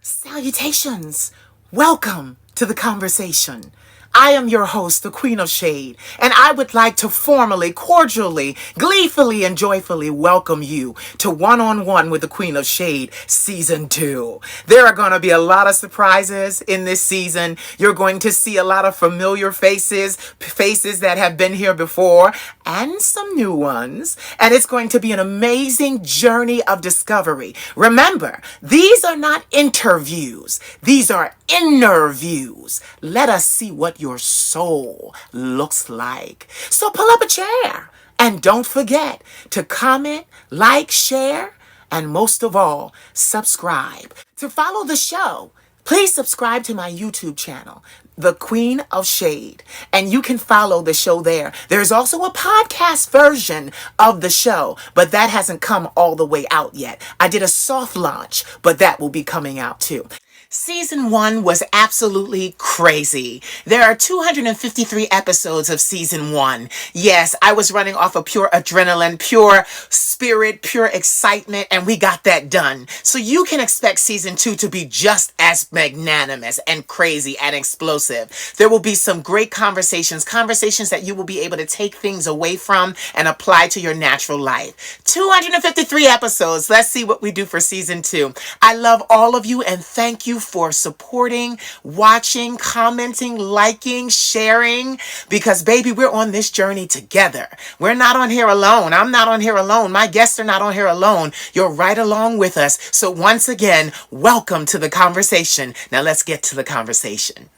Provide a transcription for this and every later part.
Salutations! Welcome to the conversation. I am your host, the Queen of Shade, and I would like to formally, cordially, gleefully, and joyfully welcome you to One-on-One with the Queen of Shade Season 2. There are going to be a lot of surprises in this season. You're going to see a lot of familiar faces that have been here before, and some new ones. And it's going to be an amazing journey of discovery. Remember, these are not interviews. These are inner views. Let us see what your soul looks like. So pull up a chair and don't forget to comment, like, share, and most of all, subscribe. To follow the show, please subscribe to my YouTube channel, The Queen of Shade, and you can follow the show there. There's also a podcast version of the show, but that hasn't come all the way out yet. I did a soft launch, but that will be coming out too. Season 1 was absolutely crazy. There are 253 episodes of Season 1. Yes, I was running off of pure adrenaline, pure spirit, pure excitement, and we got that done. So you can expect Season 2 to be just as magnanimous and crazy and explosive. There will be some great conversations that you will be able to take things away from and apply to your natural life. 253 episodes. Let's see what we do for Season 2. I love all of you and thank you for supporting, watching, commenting, liking, sharing, because baby, we're on this journey together. We're not on here alone. I'm not on here alone. My guests are not on here alone. You're right along with us. So once again, welcome to the conversation. Now let's get to the conversation.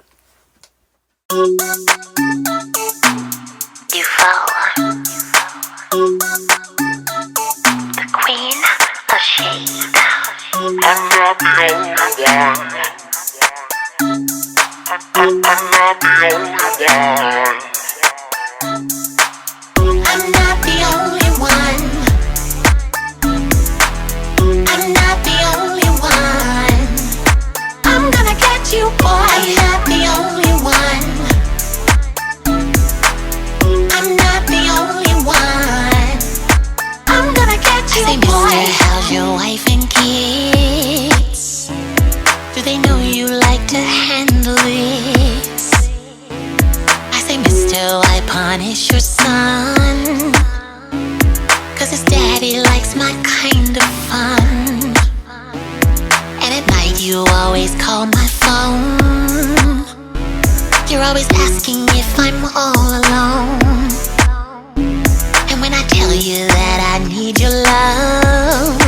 You fall. The Queen of Shade. I'm not the only one. I'm not the only one. I'm not the only one. I'm not the only one. I'm gonna get you, boy. I'm not the only one. I'm not the only one. I'm gonna get you, boy. Mister, how's your wife and kids? Do they know you like to handle this? I say, mister, why punish your son? 'Cause his daddy likes my kind of fun. And at night you always call my phone. You're always asking if I'm all alone. And when I tell you that I need your love,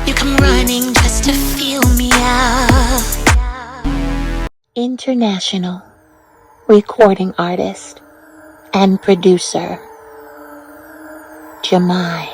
you come running just to feel me up. International recording artist and producer, Jamai.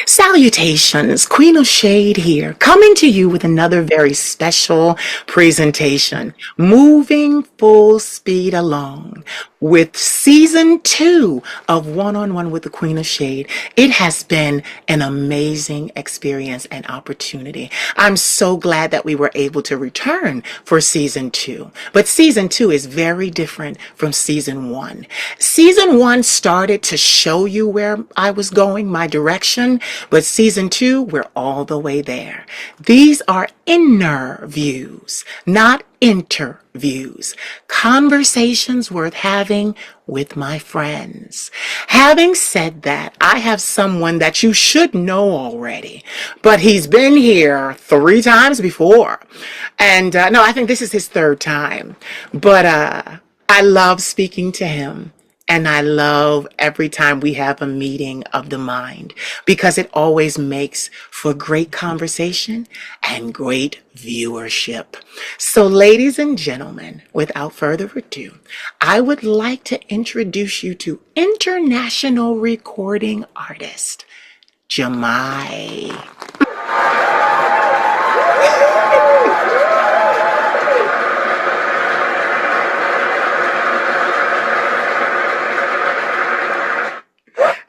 Salutations, Queen of Shade here, coming to you with another very special presentation, moving full speed along with Season 2 of One-on-One with the Queen of Shade. It has been an amazing experience and opportunity. I'm so glad that we were able to return for Season 2. But Season 2 is very different from Season 1. Season 1 started to show you where I was going, my direction, but Season 2, we're all the way there. These are interviews, not interviews. Conversations worth having with my friends. Having said that, I have someone that you should know already, but he's been here 3 times before. And no, I think this is his third time. But I love speaking to him. And I love every time we have a meeting of the mind because it always makes for great conversation and great viewership. So, ladies and gentlemen, without further ado, I would like to introduce you to international recording artist, Jamai.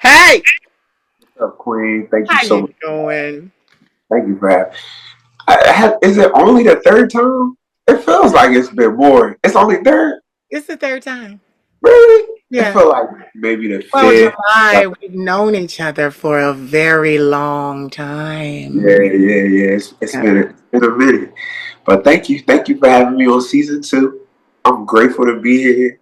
Hey, What's up, Queen? Thank you how so you much. doing? Thank you for having. Is it only the third time? It feels like it's been more. It's only third, It's the third time. really? It Yeah. felt like maybe the Well, fifth. July, we've known each other for a very long time. Yeah. It's Yeah. been a minute, but thank you for having me on season 2. I'm grateful to be here,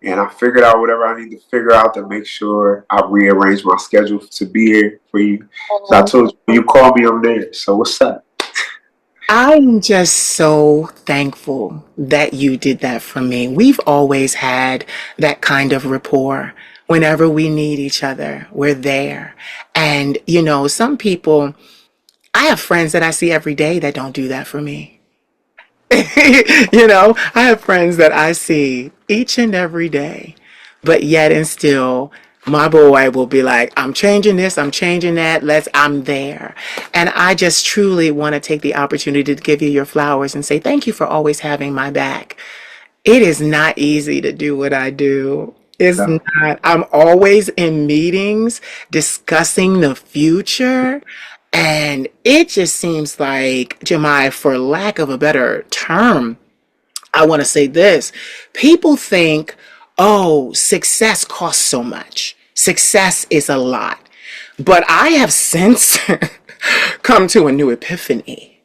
and I figured out whatever I need to figure out to make sure I rearrange my schedule to be here for you. So I told you when you call me, I'm there. So what's up? I'm just so thankful that you did that for me. We've always had that kind of rapport. Whenever we need each other, we're there. And, some people, I have friends that I see every day that don't do that for me. I have friends that I see each and every day, but yet and still, my boy will be like, I'm changing this, I'm changing that, I'm there. And I just truly want to take the opportunity to give you your flowers and say thank you for always having my back. It is not easy to do what I do. It's No. not. I'm always in meetings discussing the future. And it just seems like, Jamai, for lack of a better term, I want to say this. People think, oh, success costs so much. Success is a lot. But I have since come to a new epiphany.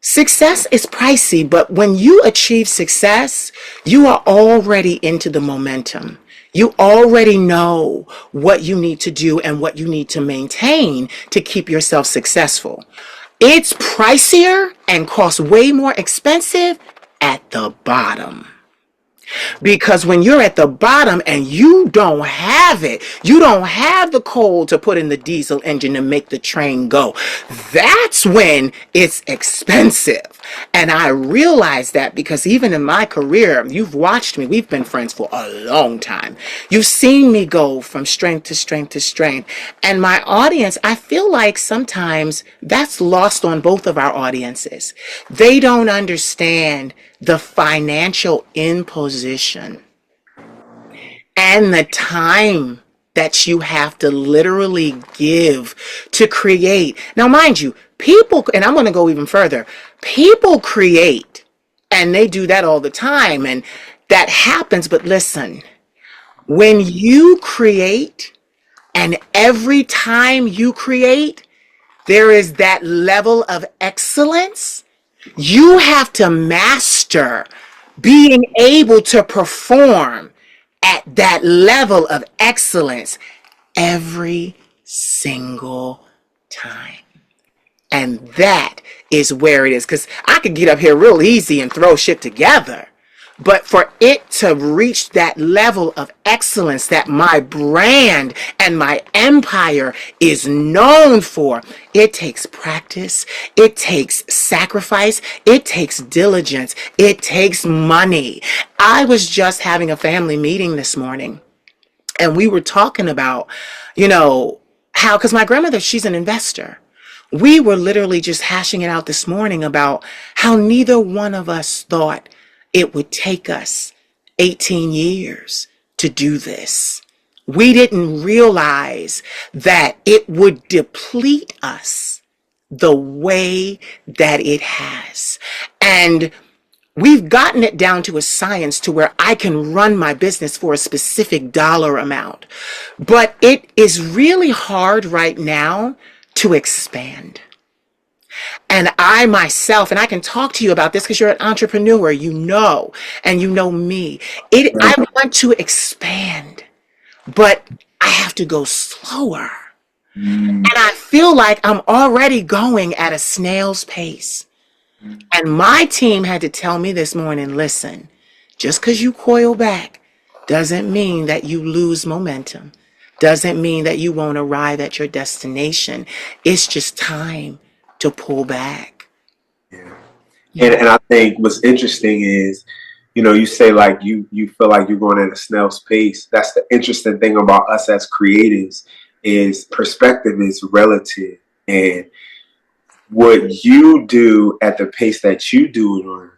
Success is pricey, but when you achieve success, you are already into the momentum. You already know what you need to do and what you need to maintain to keep yourself successful. It's pricier and costs way more expensive at the bottom. Because when you're at the bottom and you don't have it, you don't have the coal to put in the diesel engine to make the train go. That's when it's expensive. And I realize that because even in my career, you've watched me, we've been friends for a long time. You've seen me go from strength to strength to strength. And my audience, I feel like sometimes that's lost on both of our audiences. They don't understand the financial imposition and the time that you have to literally give to create. Now, mind you, people, and I'm going to go even further, people create and they do that all the time and that happens. But listen, when you create and every time you create, there is that level of excellence. You have to master being able to perform at that level of excellence every single time. And that is where it is. Because I could get up here real easy and throw shit together. But for it to reach that level of excellence that my brand and my empire is known for, it takes practice, it takes sacrifice, it takes diligence, it takes money. I was just having a family meeting this morning and we were talking about, how, because my grandmother, she's an investor. We were literally just hashing it out this morning about how neither one of us thought it would take us 18 years to do this. We didn't realize that it would deplete us the way that it has. And we've gotten it down to a science to where I can run my business for a specific dollar amount. But it is really hard right now to expand. And I myself, and I can talk to you about this because you're an entrepreneur, and you know me. I want to expand, but I have to go slower. Mm, And I feel like I'm already going at a snail's pace. And my team had to tell me this morning, listen, just because you coil back doesn't mean that you lose momentum, doesn't mean that you won't arrive at your destination. It's just time to pull back. yeah. Yeah. And I think what's interesting is, you say like you feel like you're going at a snail's pace. That's the interesting thing about us as creatives is perspective is relative. And what you do at the pace that you do it on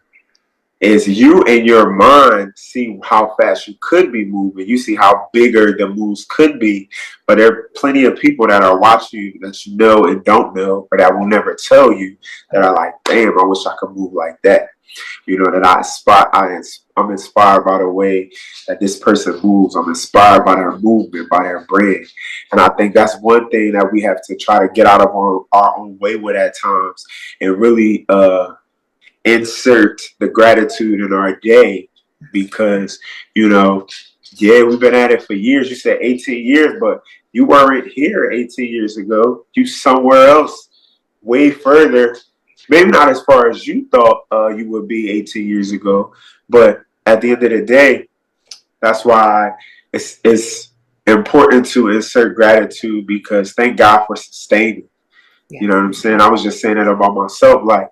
is you in your mind see how fast you could be moving. You see how bigger the moves could be. But there are plenty of people that are watching you that you know and don't know, or that will never tell you that are like, damn, I wish I could move like that. That I'm inspired by the way that this person moves. I'm inspired by their movement, by their brand. And I think that's one thing that we have to try to get out of our own way with at times and really insert the gratitude in our day because, yeah, we've been at it for years. You said 18 years, but you weren't here 18 years ago. You somewhere else, way further. Maybe not as far as you thought you would be 18 years ago, but at the end of the day, that's why it's important to insert gratitude because thank God for sustaining. Yeah. You know what I'm saying? I was just saying it about myself. Like,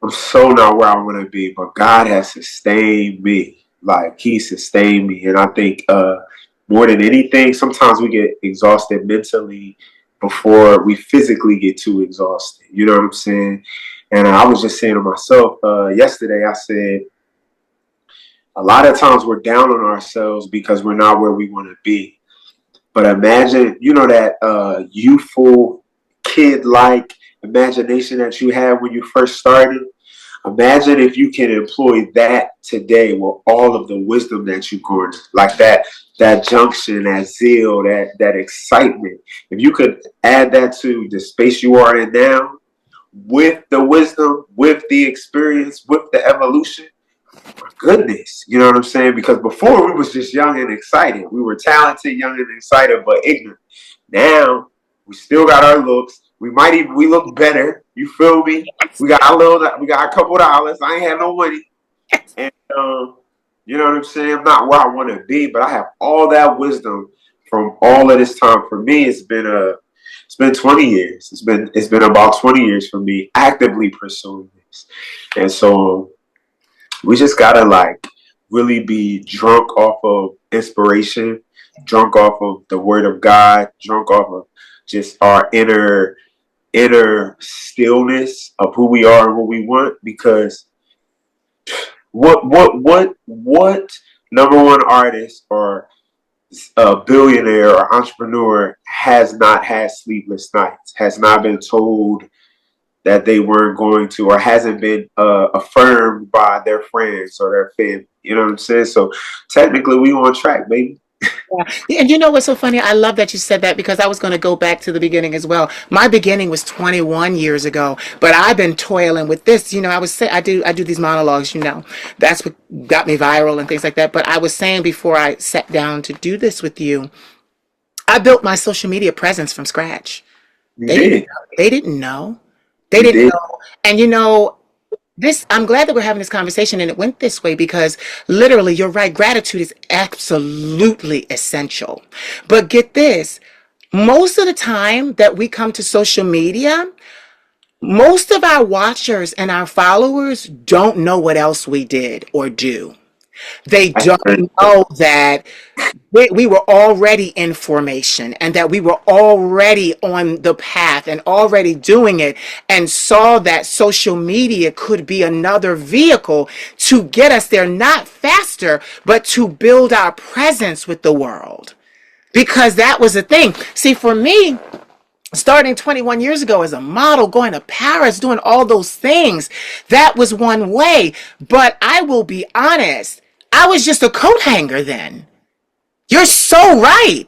I'm so not where I want to be, but God has sustained me. Like He sustained me, and I think more than anything, sometimes we get exhausted mentally before we physically get too exhausted. You know what I'm saying? And I was just saying to myself yesterday. I said a lot of times we're down on ourselves because we're not where we want to be. But imagine, that youthful, kid-like imagination that you had when you first started. Imagine if you can employ that today with all of the wisdom that you garnered, like that junction, that zeal, that excitement. If you could add that to the space you are in now, with the wisdom, with the experience, with the evolution, goodness, you know what I'm saying? Because before we was just young and excited. We were talented, young and excited, but ignorant. Now we still got our looks. We look better. You feel me? We got a couple dollars. I ain't had no money, and you know what I'm saying? I'm not where I want to be, but I have all that wisdom from all of this time. For me, it's been 20 years. It's been about 20 years for me actively pursuing this, and so we just gotta like really be drunk off of inspiration, drunk off of the word of God, drunk off of just our inner stillness of who we are and what we want. Because what number one artist or a billionaire or entrepreneur has not had sleepless nights, has not been told that they weren't going to, or hasn't been affirmed by their friends or their family. You know what I'm saying? So technically, we on track, baby. Yeah, and you know what's so funny? I love that you said that because I was going to go back to the beginning as well. My beginning was 21 years ago, but I've been toiling with this. I was say I do these monologues. That's what got me viral and things like that. But I was saying before I sat down to do this with you, I built my social media presence from scratch. You They didn't did. know. They didn't know. They You didn't did. know. And this, I'm glad that we're having this conversation and it went this way because literally, you're right. Gratitude is absolutely essential. But get this, most of the time that we come to social media, most of our watchers and our followers don't know what else we did or do. They That's don't very true. know that we were already in formation and that we were already on the path and already doing it, and saw that social media could be another vehicle to get us there, not faster, but to build our presence with the world. Because that was the thing. See, for me, starting 21 years ago as a model, going to Paris, doing all those things, that was one way. But I will be honest, I was just a coat hanger then. You're so right.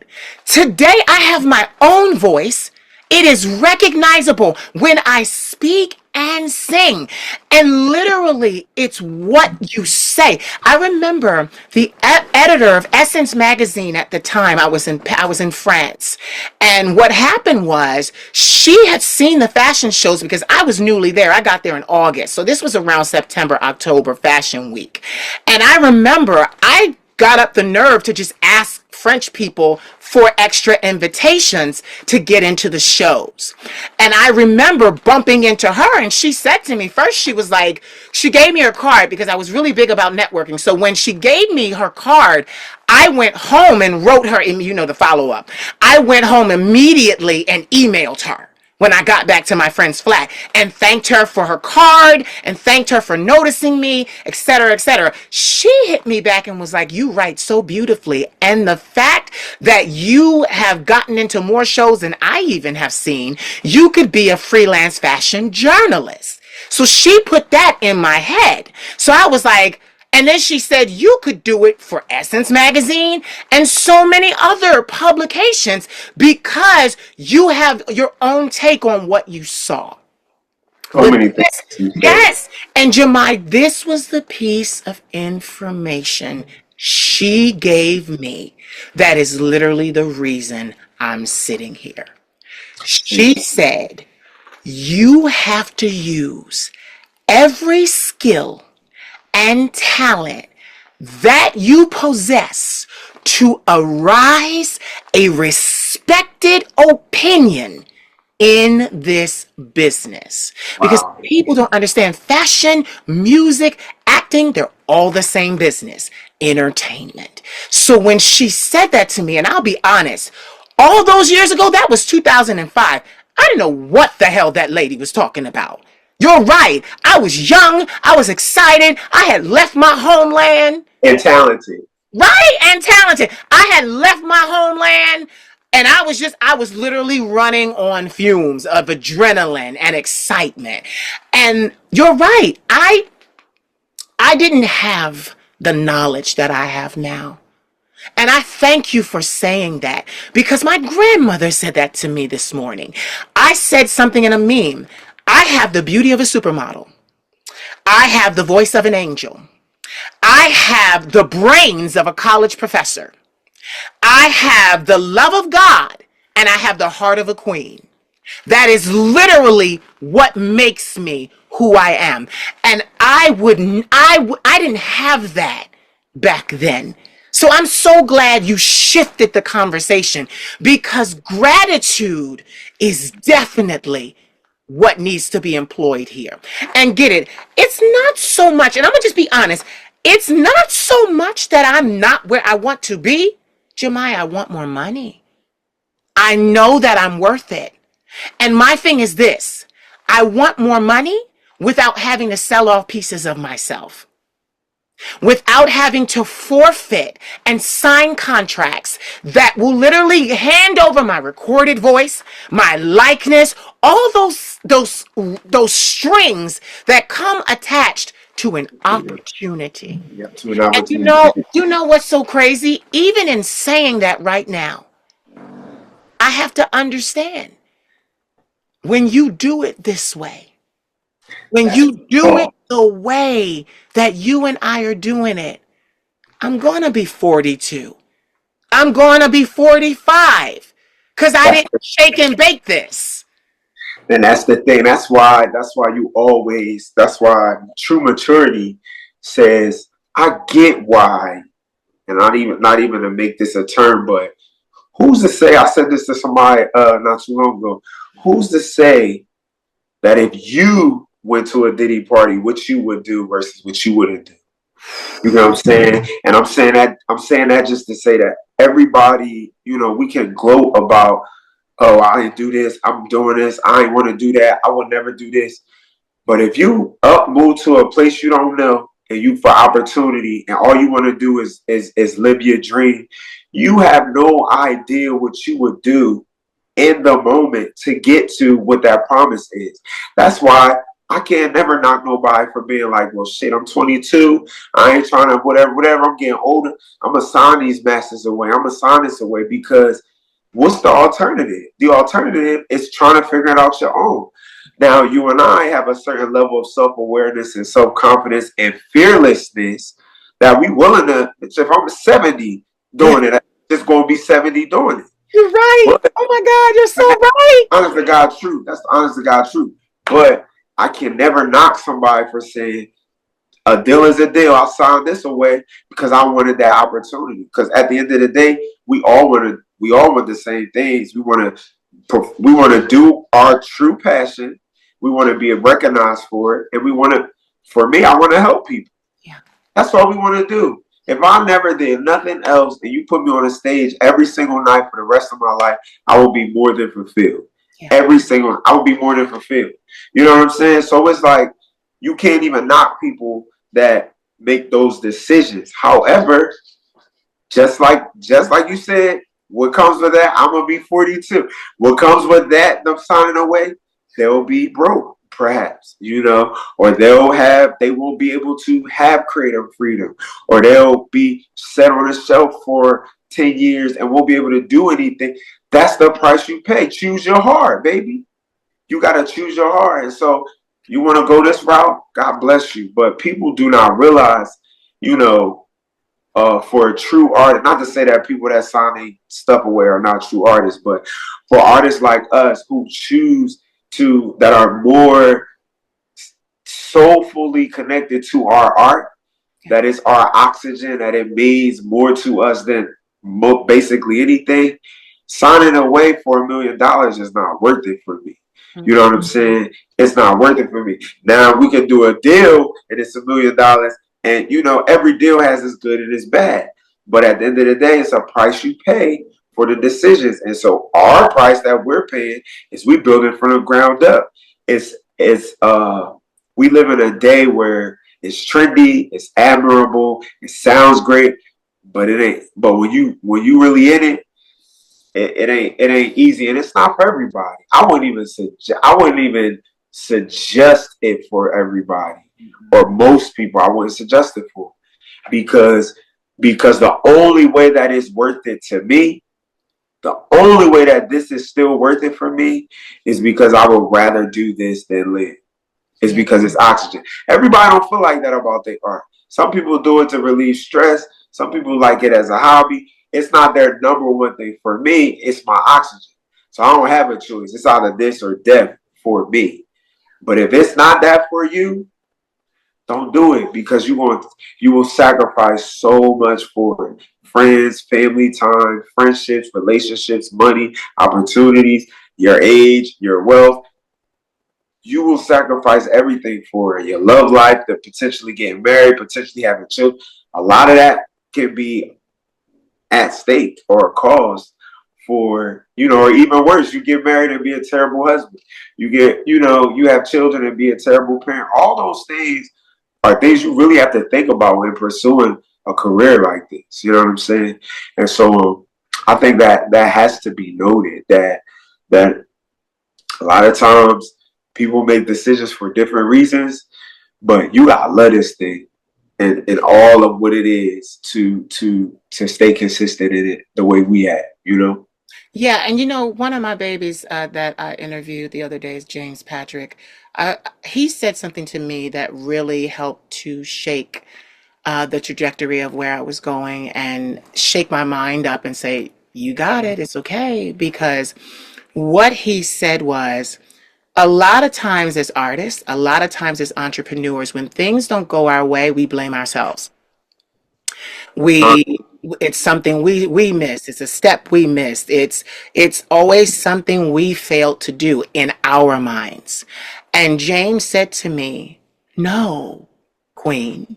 Today I have my own voice It is recognizable when I speak and sing. And literally, it's what you say. I remember the editor of Essence magazine at the time. I was in France. And what happened was she had seen the fashion shows because I was newly there. I got there in August. So this was around September, October fashion week. And I remember I got up the nerve to just ask French people for extra invitations to get into the shows. And I remember bumping into her, and she said to me, first she was like, she gave me her card because I was really big about networking. So when she gave me her card, I went home and wrote her, the follow up. I went home immediately and emailed her when I got back to my friend's flat and thanked her for her card and thanked her for noticing me, etc., etc. She hit me back and was like, you write so beautifully. And the fact that you have gotten into more shows than I even have seen, you could be a freelance fashion journalist. So she put that in my head. So I was like, and then she said, you could do it for Essence magazine and so many other publications because you have your own take on what you saw. So many things. Yes. And Jamai, this was the piece of information she gave me that is literally the reason I'm sitting here. She said, you have to use every skill and talent that you possess to arise a respected opinion in this business. Because people don't understand fashion, music, acting, they're all the same business, entertainment. So when she said that to me, and I'll be honest, all those years ago, that was 2005. I didn't know what the hell that lady was talking about. You're right. I was young. I was excited. I had left my homeland. And talented. Right? And talented. I had left my homeland and I was literally running on fumes of adrenaline and excitement. And you're right. I didn't have the knowledge that I have now. And I thank you for saying that because my grandmother said that to me this morning. I said something in a meme. I have the beauty of a supermodel. I have the voice of an angel. I have the brains of a college professor. I have the love of God and I have the heart of a queen. That is literally what makes me who I am. And I didn't have that back then. So I'm so glad you shifted the conversation because gratitude is definitely what needs to be employed here. And get it, it's not so much, and I'm gonna just be honest, it's not so much that I'm not where I want to be. Jamai, I want more money. I know that I'm worth it. And my thing is this, I want more money without having to sell off pieces of myself. Without having to forfeit and sign contracts that will literally hand over my recorded voice, my likeness, all those strings that come attached to an opportunity. Yeah, to an opportunity. And you know what's so crazy? Even in saying that right now, I have to understand when you do it this way, when you do it the way that you and I are doing it, I'm going to be 42. I'm going to be 45 because I didn't shake and bake this. And that's the thing. That's why that's why true maturity says, I get why, and not even to make this a term, but who's to say, I said this to somebody not too long ago, who's to say that if you went to a Diddy party, what you would do versus what you wouldn't do? You know what I'm saying? And I'm saying that just to say that everybody, we can gloat about, oh, I didn't do this, I'm doing this, I ain't want to do that, I will never do this. But if you move to a place you don't know and you for opportunity and all you want to do is live your dream, you have no idea what you would do in the moment to get to what that promise is. That's why I can't never knock nobody for being like, well, shit, I'm 22. I ain't trying to whatever. I'm getting older. I'm going to sign these masters away. I'm going to sign this away because What's the alternative? The alternative is trying to figure it out your own. Now, you and I have a certain level of self-awareness and self-confidence and fearlessness that we willing to, if I'm 70 Yeah, doing it, I'm just going to be 70 doing it. you're right. But Oh my God, you're so right. honest to God truth. That's the honest to God truth. But I can never knock somebody for saying, a deal is a deal. I signed this away because I wanted that opportunity. Because at the end of the day, we all want the same things. We want to do our true passion. We want to be recognized for it, and we want to. For me, I want to help people. Yeah, That's what we want to do. If I never did nothing else, and you put me on a stage every single night for the rest of my life, I will be more than fulfilled. yeah, I will be more than fulfilled. You know what I'm saying? So it's like you can't even knock people that make those decisions. However, just like you said, what comes with that? I'm gonna be 42. What comes with that? Them signing away, they'll be broke, perhaps, or they won't be able to have creative freedom, or they'll be set on a shelf for 10 years and won't be able to do anything. That's the price you pay. Choose your heart, baby. You gotta choose your heart. And so you want to go this route, God bless you. But people do not realize, you know, for a true artist, not to say that people that sign their stuff away are not true artists, but for artists like us who choose that are more soulfully connected to our art, that is our oxygen, that it means more to us than basically anything. Signing away for $1 million is not worth it for me. You know what I'm saying? It's not worth it for me. Now we can do a deal and it's $1 million, and every deal has its good and its bad. But at the end of the day, it's a price you pay for the decisions. And so our price that we're paying is we build it from the ground up. It's we live in a day where it's trendy, it's admirable, it sounds great, but it ain't. But when you really in it, it ain't easy, and it's not for everybody. I wouldn't even suggest it for everybody, or most people. I wouldn't suggest it for, because the only way that is worth it to me, the only way that this is still worth it for me, is because I would rather do this than live. It's yeah, because it's oxygen. Everybody don't feel like that about their art. Some people do it to relieve stress. Some people like it as a hobby. It's not their number one thing. For me, it's my oxygen. So I don't have a choice. It's either this or death for me. But if it's not that for you, don't do it, because you will sacrifice so much for it. Friends, family time, friendships, relationships, money, opportunities, your age, your wealth. You will sacrifice everything for it. Your love life, the potentially getting married, potentially having children. A lot of that can be at stake or a cause for, or even worse, you get married and be a terrible husband. You have children and be a terrible parent. All those things are things you really have to think about when pursuing a career like this. You know what I'm saying? And so I think that has to be noted, that a lot of times people make decisions for different reasons, but you gotta love this thing and all of what it is to stay consistent in it the way we have. yeah. And one of my babies that I interviewed the other day is James Patrick. He said something to me that really helped to shake the trajectory of where I was going and shake my mind up and say, "You got it. It's okay." Because what he said was, a lot of times as artists, a lot of times as entrepreneurs, when things don't go our way, we blame ourselves. Uh, We It's something we missed. It's a step we missed. It's always something we failed to do in our minds. And James said to me, "No, Queen,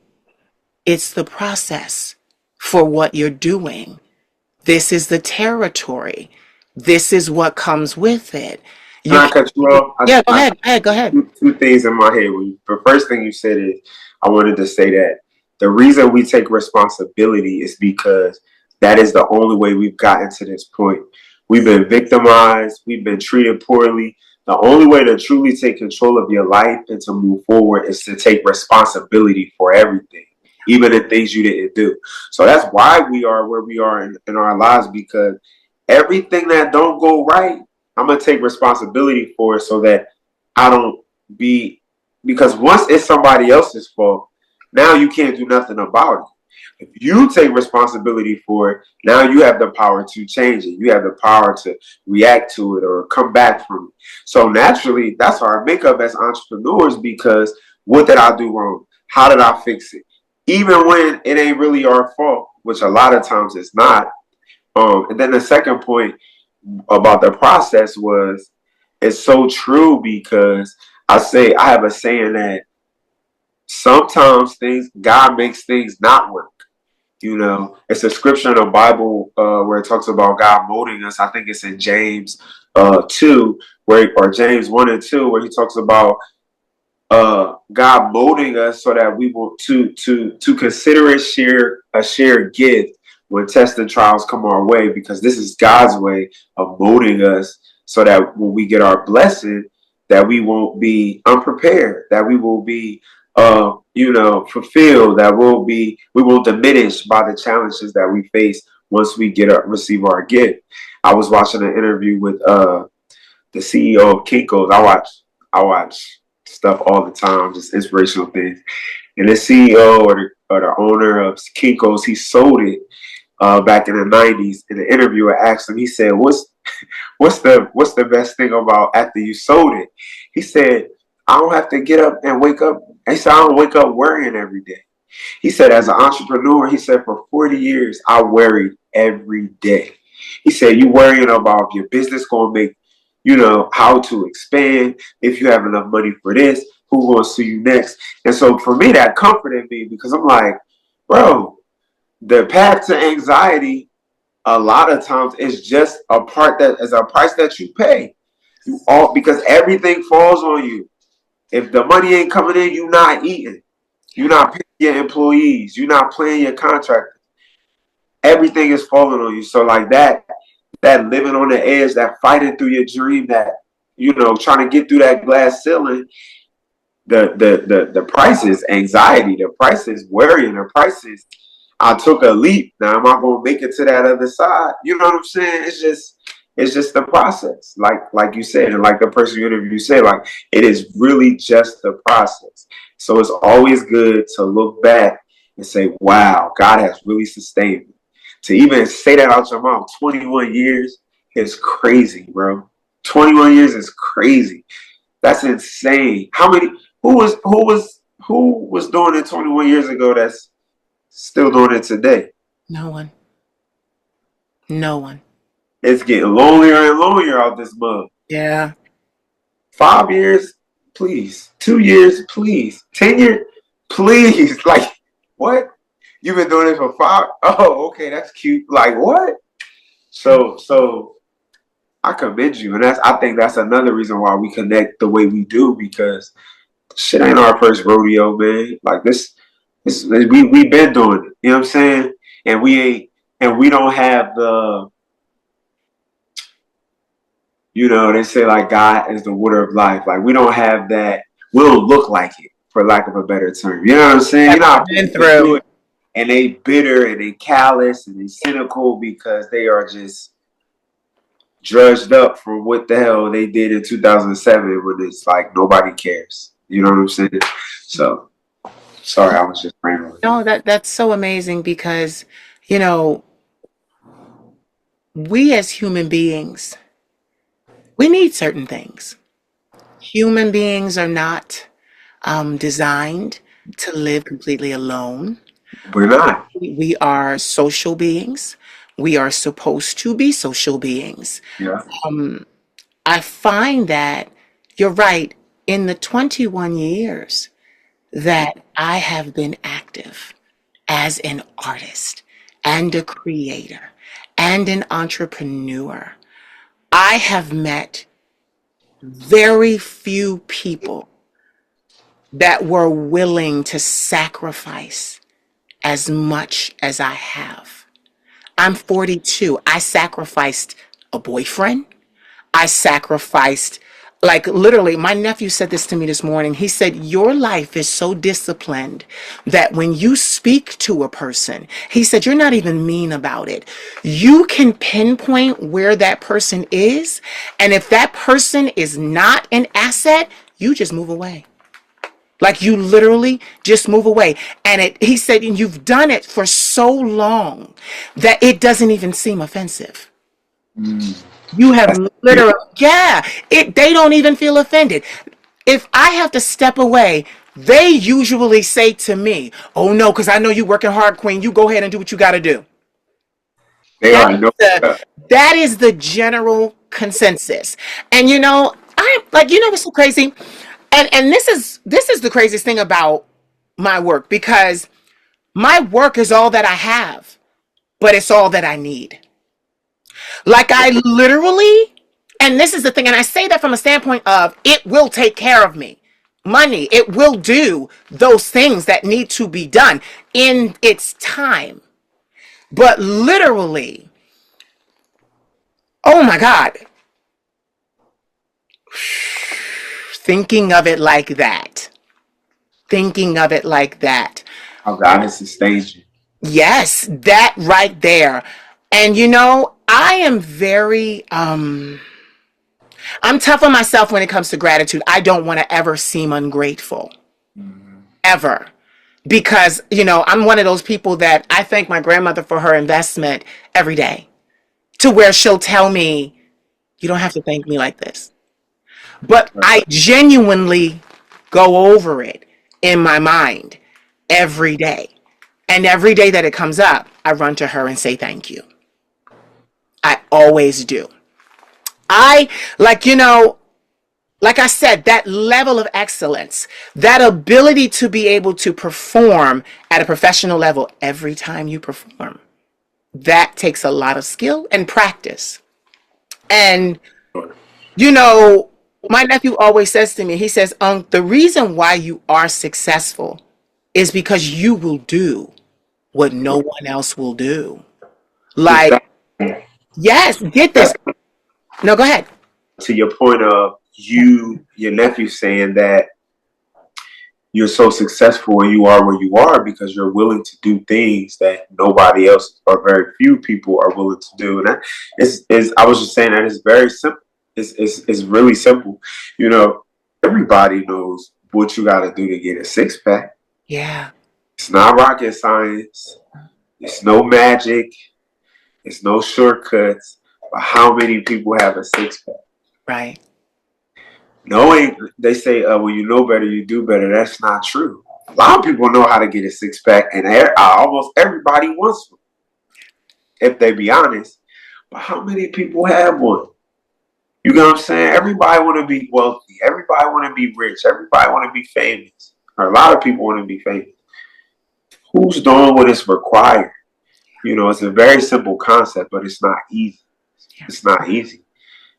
it's the process for what you're doing. This is the territory. This is what comes with it. can You I cut you off? Yeah, go ahead. Go ahead. Go ahead. Two things in my head. The first thing you said is, I wanted to say that the reason we take responsibility is because that is the only way we've gotten to this point. We've been victimized. We've been treated poorly. The only way to truly take control of your life and to move forward is to take responsibility for everything, even the things you didn't do. So that's why we are where we are in our lives, because everything that don't go right, I'm gonna take responsibility for it so that I don't be, because once it's somebody else's fault, now you can't do nothing about it. If you take responsibility for it, now you have the power to change it. You have the power to react to it or come back from it. So naturally, that's our makeup as entrepreneurs, because what did I do wrong? How did I fix it? Even when it ain't really our fault, which a lot of times it's not. And then the second point about the process was, it's so true, because I have a saying that sometimes God makes things not work. You know, it's a scripture in the Bible where it talks about God molding us. I think it's in James 2, or James 1 and 2, where he talks about God molding us so that we will to consider it a shared gift when tests and trials come our way, because this is God's way of molding us so that when we get our blessing, that we won't be unprepared, that we will be fulfilled, that we won't diminish by the challenges that we face once we receive our gift. I was watching an interview with the CEO of Kinko's. I watch stuff all the time, just inspirational things. And the CEO or the owner of Kinko's, he sold it back in the '90s. And the interviewer asked him, he said, what's the best thing about after you sold it? He said, I don't have to get up and wake up. He said, I don't wake up worrying every day. He said, as an entrepreneur, he said, for 40 years, I worried every day. He said, you worrying about if your business going to make, how to expand, if you have enough money for this, who going to sue you next. And so for me, that comforted me, because I'm like, bro, the path to anxiety, a lot of times, is just a price that you pay. Because everything falls on you. If the money ain't coming in, you're not eating. You're not paying your employees. You're not paying your contractors. Everything is falling on you. So like that living on the edge, that fighting through your dream, that trying to get through that glass ceiling, the price is anxiety. The price is worrying. The price is, I took a leap. Now am I gonna make it to that other side? You know what I'm saying? It's just the process. Like you said, and like the person you interviewed said, like, it is really just the process. So it's always good to look back and say, wow, God has really sustained me. To even say that out your mouth, 21 years is crazy, bro. 21 years is crazy. That's insane. Who was doing it 21 years ago that's still doing it today? No one. No one. It's getting lonelier and lonelier out this mug. Yeah. 5 years, please. 2 years, please. 10 years, please. Like, what? You've been doing it for 5? Oh, okay, that's cute. Like, what? So I commend you, and I think that's another reason why we connect the way we do, because shit ain't our first rodeo, man. Like we been doing it. You know what I'm saying? And we don't have the, they say like God is the water of life. Like we don't have that. We don't look like it, for lack of a better term. You know what I'm saying? You know how Been people do through. it, and they bitter and they callous and they cynical because they are just drudged up from what the hell they did in 2007, when it's like nobody cares. You know what I'm saying? So sorry, I was just rambling. No, that's so amazing because, you know, we as human beings, we need certain things. Human beings are not designed to live completely alone. We're not. We are social beings. We are supposed to be social beings. Yeah. Um, I find that you're right. In the 21 years that I have been active as an artist and a creator and an entrepreneur, I have met very few people that were willing to sacrifice as much as I have. I'm 42. I sacrificed a boyfriend. I sacrificed Like literally, my nephew said this to me this morning. He said, your life is so disciplined that when you speak to a person, he said, you're not even mean about it. You can pinpoint where that person is. And if that person is not an asset, you just move away. Like you literally just move away. And he said, and you've done it for so long that it doesn't even seem offensive. You have That's literally, yeah, they don't even feel offended. If I have to step away, they usually say to me, oh no, because I know you working hard, Queen. You go ahead and do what you got to do. they That are is no. that is the general consensus. And I like, what's so crazy? And this is the craziest thing about my work, because my work is all that I have, but it's all that I need. Like I literally, and this is the thing, and I say that from a standpoint of it will take care of me. Money, it will do those things that need to be done in its time. But literally, oh my God, thinking of it like that, thinking of it like that. How God has sustained you. Yes, that right there. And I am very I'm tough on myself when it comes to gratitude. I don't want to ever seem ungrateful. Ever. Because, I'm one of those people that I thank my grandmother for her investment every day, to where she'll tell me, you don't have to thank me like this. But I genuinely go over it in my mind every day. And every day that it comes up, I run to her and say thank you. I always do. I, like, like I said, that level of excellence, that ability to be able to perform at a professional level every time you perform, that takes a lot of skill and practice. And, you know, my nephew always says to me, he says, the reason why you are successful is because you will do what no one else will do. It's Like, that, yes, get this. that No, go ahead. to your point of your nephew saying that you're so successful and you are where you are because you're willing to do things that nobody else or very few people are willing to do. And that is I was just saying that it's very simple. It's really simple. Everybody knows what you got to do to get a six pack. Yeah, It's not rocket science. It's no magic. It's no shortcuts. But how many people have a six pack? right. Knowing, they say, well, you know better, you do better. That's not true. A lot of people know how to get a six pack, and almost everybody wants one, if they be honest. But how many people have one? You know what I'm saying? Everybody want to be wealthy. Everybody want to be rich. Everybody want to be famous. Or a lot of people want to be famous. Who's doing what is required? It's a very simple concept, but it's not easy. It's not easy.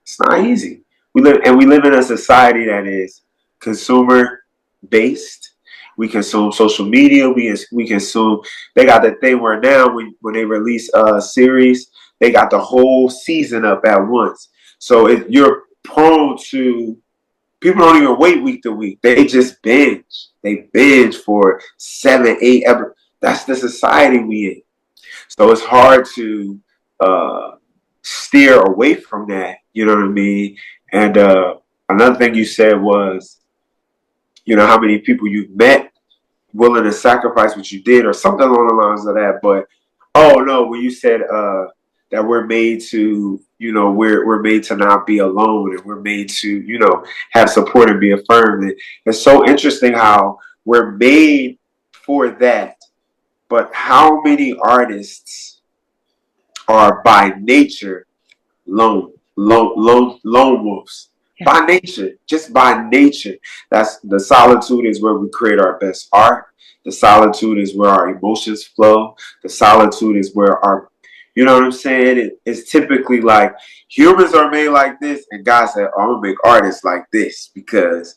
It's not easy. We live in a society that is consumer based. We consume social media. We consume. They got the thing where now when they release a series, they got the whole season up at once. So if you're prone to, people don't even wait week to week. They just binge. They binge for 7, 8 ever. That's the society we in. So it's hard to steer away from that. You know what I mean? And another thing you said was, how many people you've met willing to sacrifice what you did, or something along the lines of that. But oh no, when you said that we're made to, we're made to not be alone, and we're made to, have support and be affirmed. And it's so interesting how we're made for that. But how many artists are by nature lone wolves? Yeah. By nature, just by nature. That's the solitude is where we create our best art. The solitude is where our emotions flow. The solitude is where our, you know what I'm saying? It's typically like humans are made like this, and God said, oh, I'm gonna make artists like this because,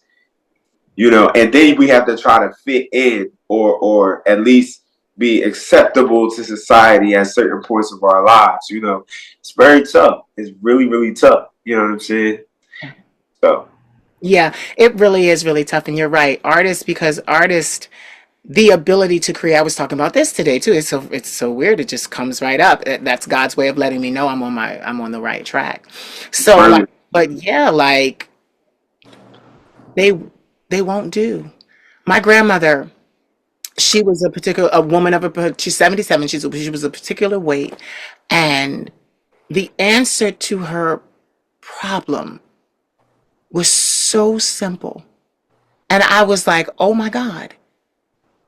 and then we have to try to fit in or at least be acceptable to society at certain points of our lives. It's very tough. It's really, really tough. You know what I'm saying? So Yeah, it really is really tough. And you're right. Artists, because artists, the ability to create, I was talking about this today too. It's so weird. It just comes right up. That's God's way of letting me know I'm on the right track. So like, Eternally. but yeah, like they they won't do. My grandmother, she was a woman of she's 77. She was a particular weight, and the answer to her problem was so simple. And I was like, oh my God.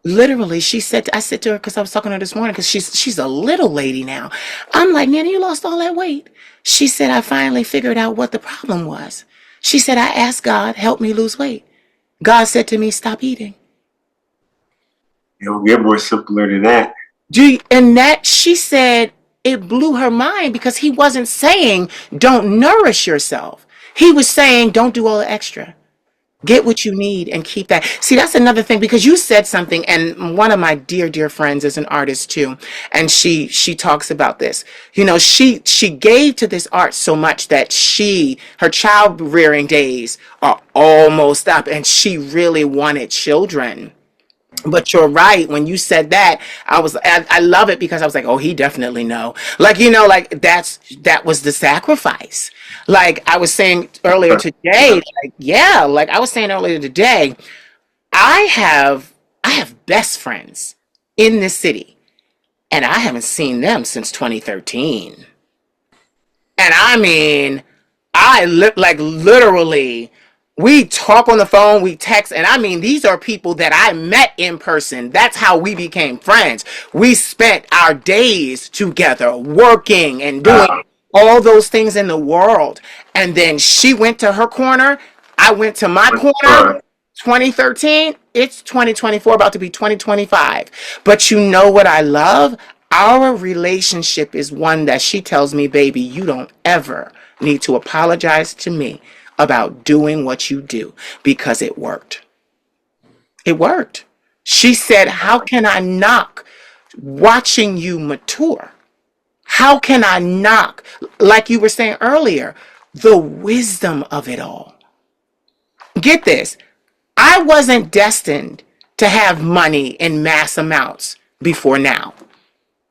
Literally, I said to her, because I was talking to her this morning, because she's a little lady now. I'm like, Nanny, you lost all that weight. She said, I finally figured out what the problem was. She said, I asked God, help me lose weight. God said to me, stop eating. It don't get more simpler than that. And that, she said, it blew her mind because he wasn't saying, don't nourish yourself. He was saying, don't do all the extra. Get what you need and keep that. See, that's another thing because you said something, and one of my dear friends is an artist too, and she talks about this. You know, she gave to this art so much that her child rearing days are almost up, and she really wanted children. But you're right. When you said that, I love it because I was like, oh, he definitely know. Like, like that was the sacrifice. Like I was saying earlier today, like, yeah, like I was saying earlier today, I have, I have best friends in this city and I haven't seen them since 2013. And I mean, like literally, we talk on the phone, we text, and I mean, these are people that I met in person. That's how we became friends. We spent our days together working and doing Wow. all those things in the world. And then she went to her corner, I went to my corner. Fun. 2013, it's 2024, about to be 2025. But you know what I love? Our relationship is one that she tells me, baby, you don't ever need to apologize to me about doing what you do because it worked. It worked. She said, how can I knock watching you mature? How can I knock, like you were saying earlier, the wisdom of it all? Get this. I wasn't destined to have money in mass amounts before now.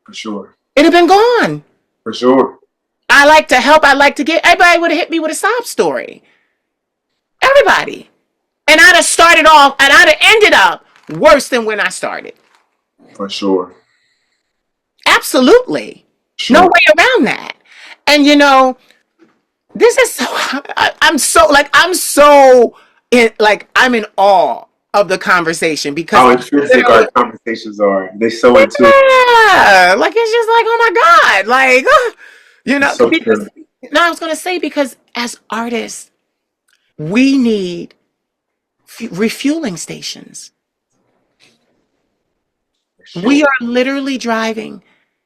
For sure. It'd have been gone. For sure. I like to help. I like to get. Everybody would have hit me with a sob story. Everybody. And I'd have started off and I'd have ended up worse than when I started. For sure. Absolutely. No Sure. way around that. And this is so, I'm in awe of the conversation because How it intrinsic literally, our conversations are. They so into yeah, like it's just like, oh my God, like, it's so because, true. no, I was going to say, because as artists, we need refueling stations. For We sure. are literally driving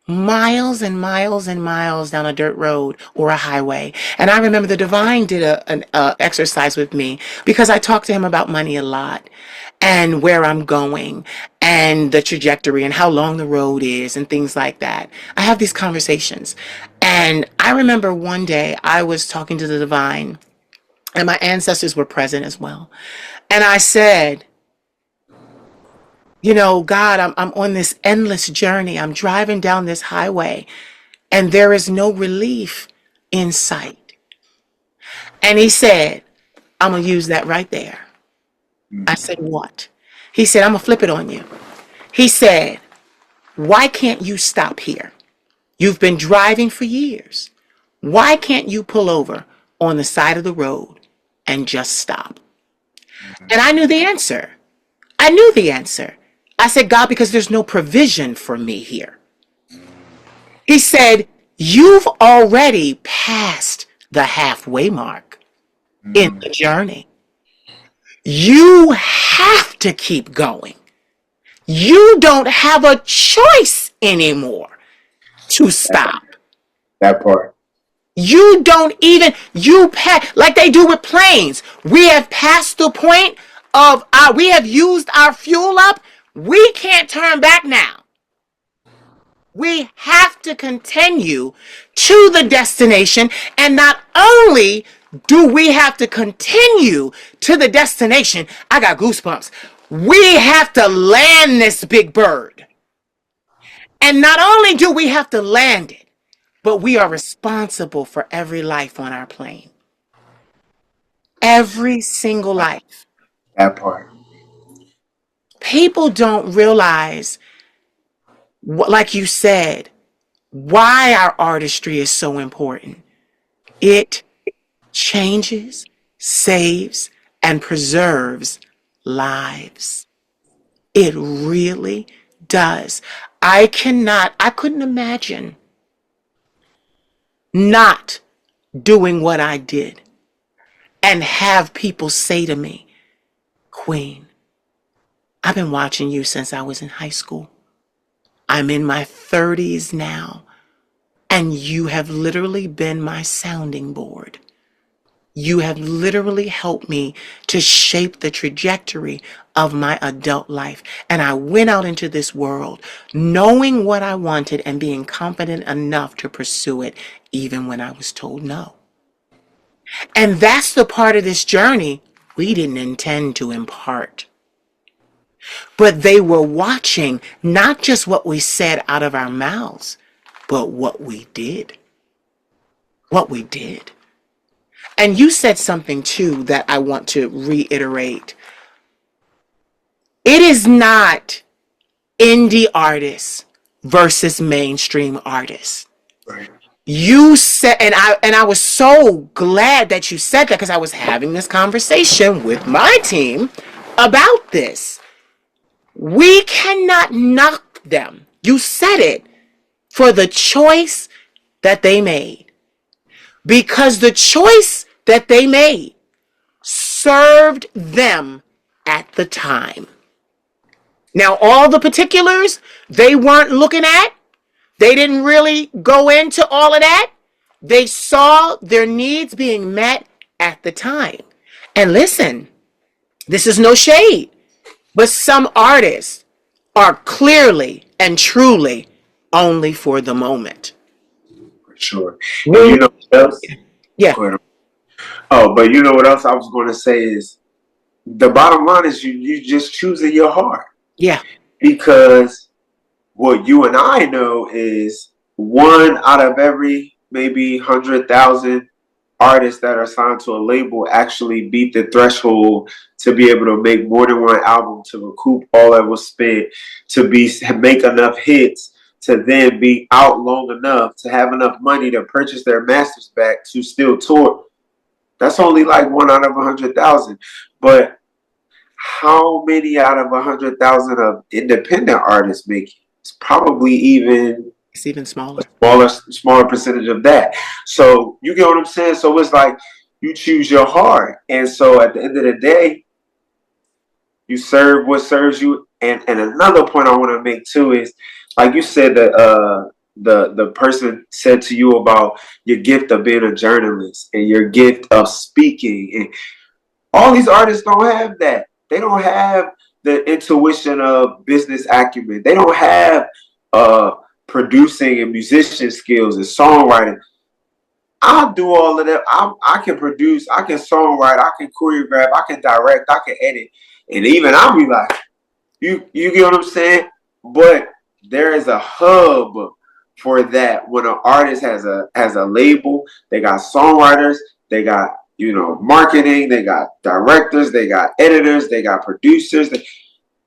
miles and miles and miles down a dirt road or a highway. And I remember the divine did an exercise with me because I talked to him about money a lot and where I'm going and the trajectory and how long the road is and things like that. I have these conversations. And I remember one day I was talking to the divine and my ancestors were present as well. And I said, God, I'm on this endless journey. I'm driving down this highway and there is no relief in sight. And he said, I'm going to use that right there. I said, what? He said, I'm going to flip it on you. He said, why can't you stop here? You've been driving for years. Why can't you pull over on the side of the road and just stop? And I knew the answer. I knew the answer. I said, God, because there's no provision for me here. He said, you've already passed the halfway mark in the journey. You have to keep going. You don't have a choice anymore to stop. That part. You don't even, like they do with planes. We have passed the point of we have used our fuel up. We can't turn back now. We have to continue to the destination. And not only do we have to continue to the destination? I got goosebumps. We have to land this big bird. And not only do we have to land it, but we are responsible for every life on our plane. Every single life. That part. People don't realize, like you said, why our artistry is so important. It changes, saves, and preserves lives. It really does. I couldn't imagine not doing what I did and have people say to me, Queen, I've been watching you since I was in high school. I'm in my 30s now, and you have literally been my sounding board. You have literally helped me to shape the trajectory of my adult life. And I went out into this world knowing what I wanted and being confident enough to pursue it, even when I was told no. And that's the part of this journey we didn't intend to impart. But they were watching not just what we said out of our mouths, but what we did. What we did. And you said something too that I want to reiterate. It is not indie artists versus mainstream artists. Right. You said, and I was so glad that you said that, because I was having this conversation with my team about this. We cannot knock them. You said it, for the choice that they made. Because the choice that they made served them at the time. Now, all the particulars they weren't looking at, they didn't really go into all of that. They saw their needs being met at the time. And listen, this is no shade, but some artists are clearly and truly only for the moment. For sure. And you know what else? Yeah, Go ahead. Oh, but you know what else I was going to say is the bottom line is you just choosing your heart. yeah, Because what you and I know is one out of every maybe 100,000 artists that are signed to a label actually beat the threshold to be able to make more than one album, to recoup all that was spent, to make enough hits, to then be out long enough to have enough money to purchase their masters back to still tour. That's only like one out of 100,000. But how many out of 100,000 of independent artists make it? It's probably even it's even smaller. smaller percentage of that. So you get what I'm saying? So it's like you choose your heart. And so at the end of the day, you serve what serves you. And another point I want to make too is, like you said, that the person said to you about your gift of being a journalist and your gift of speaking, and all these artists don't have that. They don't have the intuition of business acumen. They don't have producing and musician skills and songwriting. I'll do all of that. I can produce, I can songwrite, I can choreograph, I can direct, I can edit. And even I'll be like, you get what I'm saying? But there is a hub for that when an artist has a label. They got songwriters, they got marketing, they got directors, they got editors, they got producers,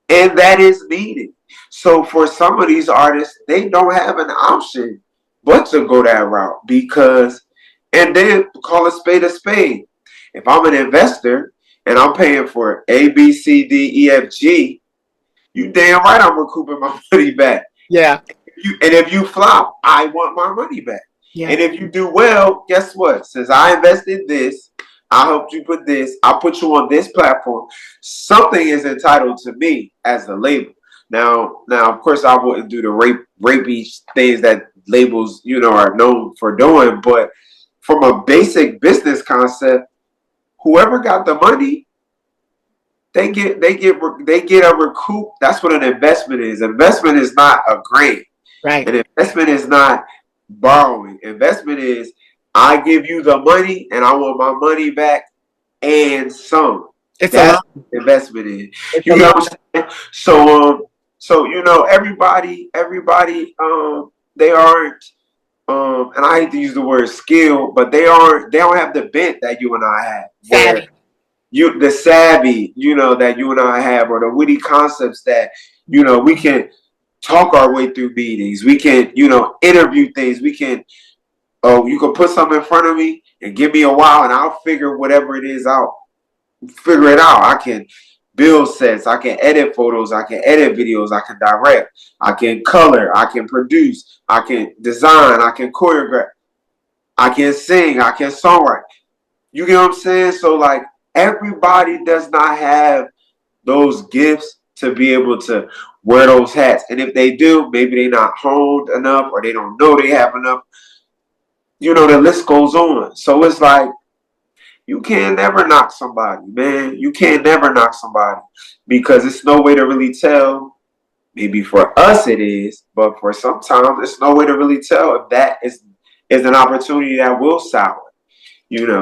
and that is needed. So for some of these artists, they don't have an option but to go that route, because, and then call a spade a spade. If I'm an investor and I'm paying for A, B, C, D, E, F, G, you damn right I'm recouping my money back. Yeah. And if you flop, I want my money back. Yeah. And if you do well, guess what? Since I invested this, I helped you put this, I put you on this platform, something is entitled to me as the label. Now, of course, I wouldn't do the rapey things that labels, are known for doing. But from a basic business concept, whoever got the money, they get a recoup. That's what an investment is. Investment is not a grant. Right. An investment is not borrowing. Investment is I give you the money and I want my money back and some. It's a That's lot. what investment in. It's You a get lot. what I'm saying? So everybody, they aren't, and I hate to use the word skill, but they don't have the bent that you and I have, where Savvy. the savvy, that you and I have, or the witty concepts that, we can talk our way through meetings. We can, interview things. We can, oh, you can put something in front of me and give me a while and I'll figure whatever it is out. Figure it out. I can build sets. I can edit photos. I can edit videos. I can direct. I can color. I can produce. I can design. I can choreograph. I can sing. I can songwrite. You get what I'm saying? So like everybody does not have those gifts to be able to wear those hats. And if they do, maybe they're not honed enough or they don't know they have enough. The list goes on. So it's like you can't never knock somebody, man. You can't never knock somebody because it's no way to really tell. Maybe for us it is, but for sometimes it's no way to really tell if that is an opportunity that will sour.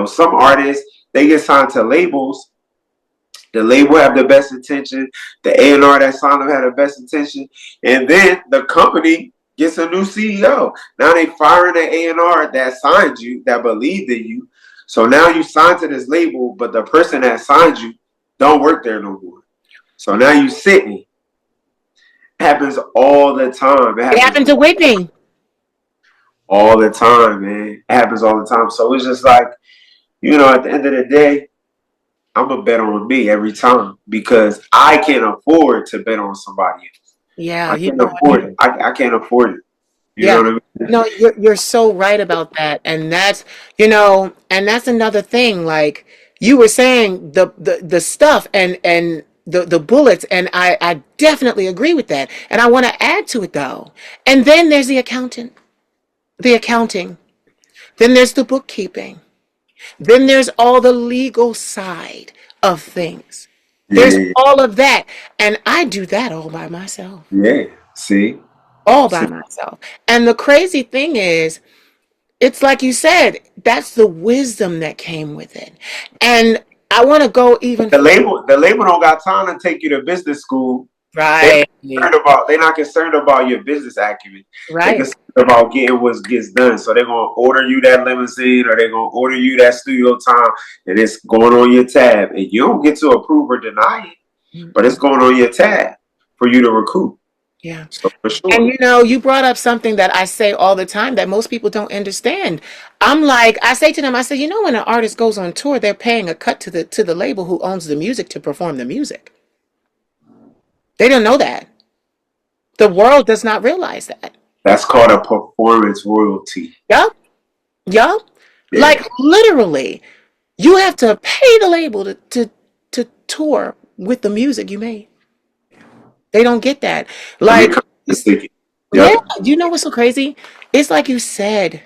Some artists, they get signed to labels. The label have the best intention. The A&R that signed them had the best intention. And then the company gets a new CEO. Now they firing the A&R that signed you, that believed in you. So now you signed to this label, but the person that signed you don't work there no more. So now you sitting. Happens all the time. It It happens happened to Whitney. all the time, man. It happens all the time. So it's just like, at the end of the day, I'm going to bet on me every time because I can't afford to bet on somebody else. Yeah, I can't afford it. I can't afford it. You know yeah. what I mean? No, you're so right about that. And that's, and that's another thing. Like you were saying, the stuff and the bullets, and I definitely agree with that. And I want to add to it though. And then there's the accounting. Then there's the bookkeeping. Then there's all the legal side of things. There's Yeah, all of that. And I do that all by myself. yeah. See? All by See? myself. And the crazy thing is, it's like you said, that's the wisdom that came with it. And I want to go even The label don't got time to take you to business school. They right, they're not concerned about your business acumen. They right. concerned about getting what gets done. So they're gonna order you that limousine or they're gonna order you that studio time and it's going on your tab. And you don't get to approve or deny it, but it's going on your tab for you to recoup. Yeah. So for And sure. you brought up something that I say all the time that most people don't understand. I say to them, I say, when an artist goes on tour, they're paying a cut to the label who owns the music to perform the music. They don't know that. The world does not realize that. That's called a performance royalty. Yup, yup. Yeah. Like literally, you have to pay the label to tour with the music you made. They don't get that. To be Like, compensated. yeah, Yep. you know what's so crazy? It's like you said,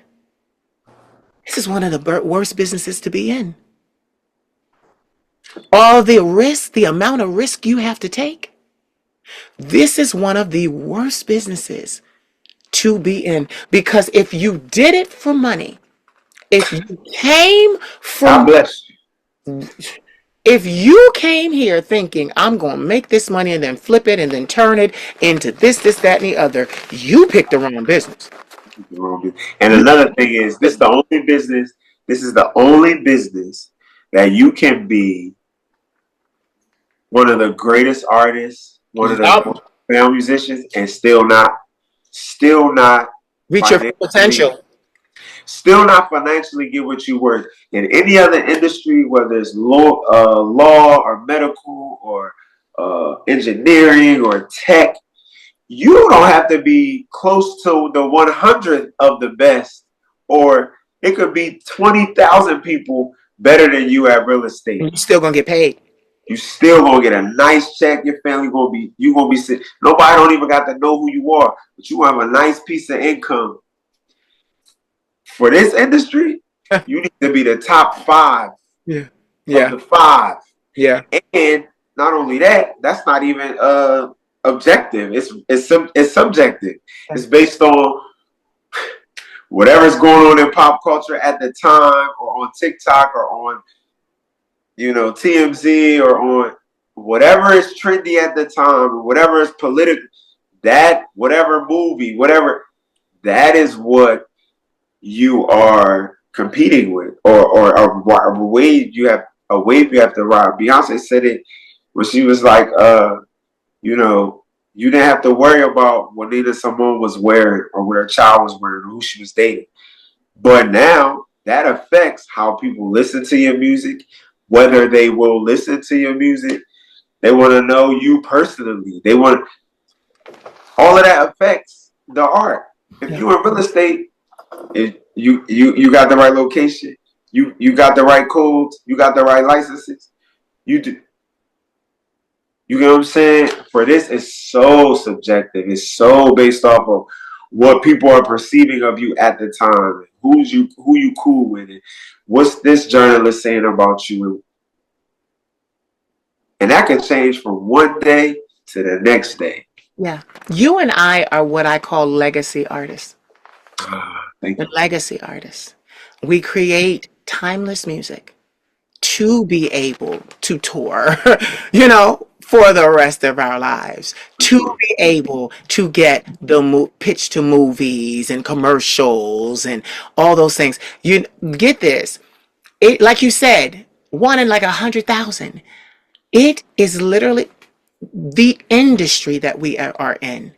this is one of the worst businesses to be in. All the risk, the amount of risk you have to take. This is one of the worst businesses to be in because if you did it for money, if you came God from bless you. if you came here thinking I'm going to make this money and then flip it and then turn it into this, that, and the other, you picked the wrong business. And You another thing is, this is the only business. This is the only business that you can be one of the greatest artists, one of the yup, most famous musicians, and still not reach your full financially, potential. still not financially get what you worth. In any other industry, whether it's law or medical or engineering or tech, you don't have to be close to the 100th of the best, or it could be 20,000 people better than you at real estate. You're still going to get paid. You still gonna get a nice check. Your family gonna be sitting. Nobody don't even got to know who you are, but you have a nice piece of income. For this industry, you need to be the top 5 Yeah. of Yeah. the 5. Yeah. And not only that, that's not even objective. It's subjective. It's based on whatever's going on in pop culture at the time, or on TikTok, or on TMZ, or on whatever is trendy at the time, or whatever is political. That whatever movie, whatever, that is what you are competing with, or a wave you have to ride. Beyonce said it when she was like, you didn't have to worry about what Nina Simone was wearing, or what her child was wearing, or who she was dating. But now that affects how people listen to your music, whether they will listen to your music. They want to know you personally. They want all of that affects the art. If Yeah. you're in real estate, if you got the right location, you got the right codes, you got the right licenses. You do. You get what I'm saying? For this, it's so subjective. It's so based off of what people are perceiving of you at the time. Who you cool with, it. What's this journalist saying about you? And that can change from one day to the next day. Yeah. You and I are what I call legacy artists. Thank We're you. legacy artists. We create timeless music to be able to tour, for the rest of our lives, For to sure. be able to get the pitch to movies and commercials and all those things. You get this. It, like you said, one in like 100,000. It is literally the industry that we are in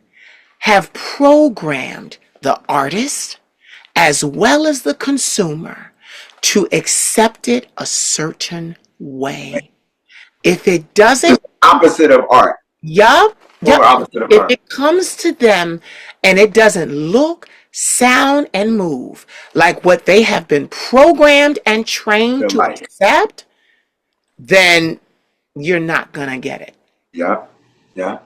have programmed the artist as well as the consumer to accept it a certain way. If it doesn't, Just opposite of art. yup, Or yup. opposite of If art. it comes to them and it doesn't look, sound, and move like what they have been programmed and trained Feel to like. accept, then you're not gonna get it. Yeah. Yeah.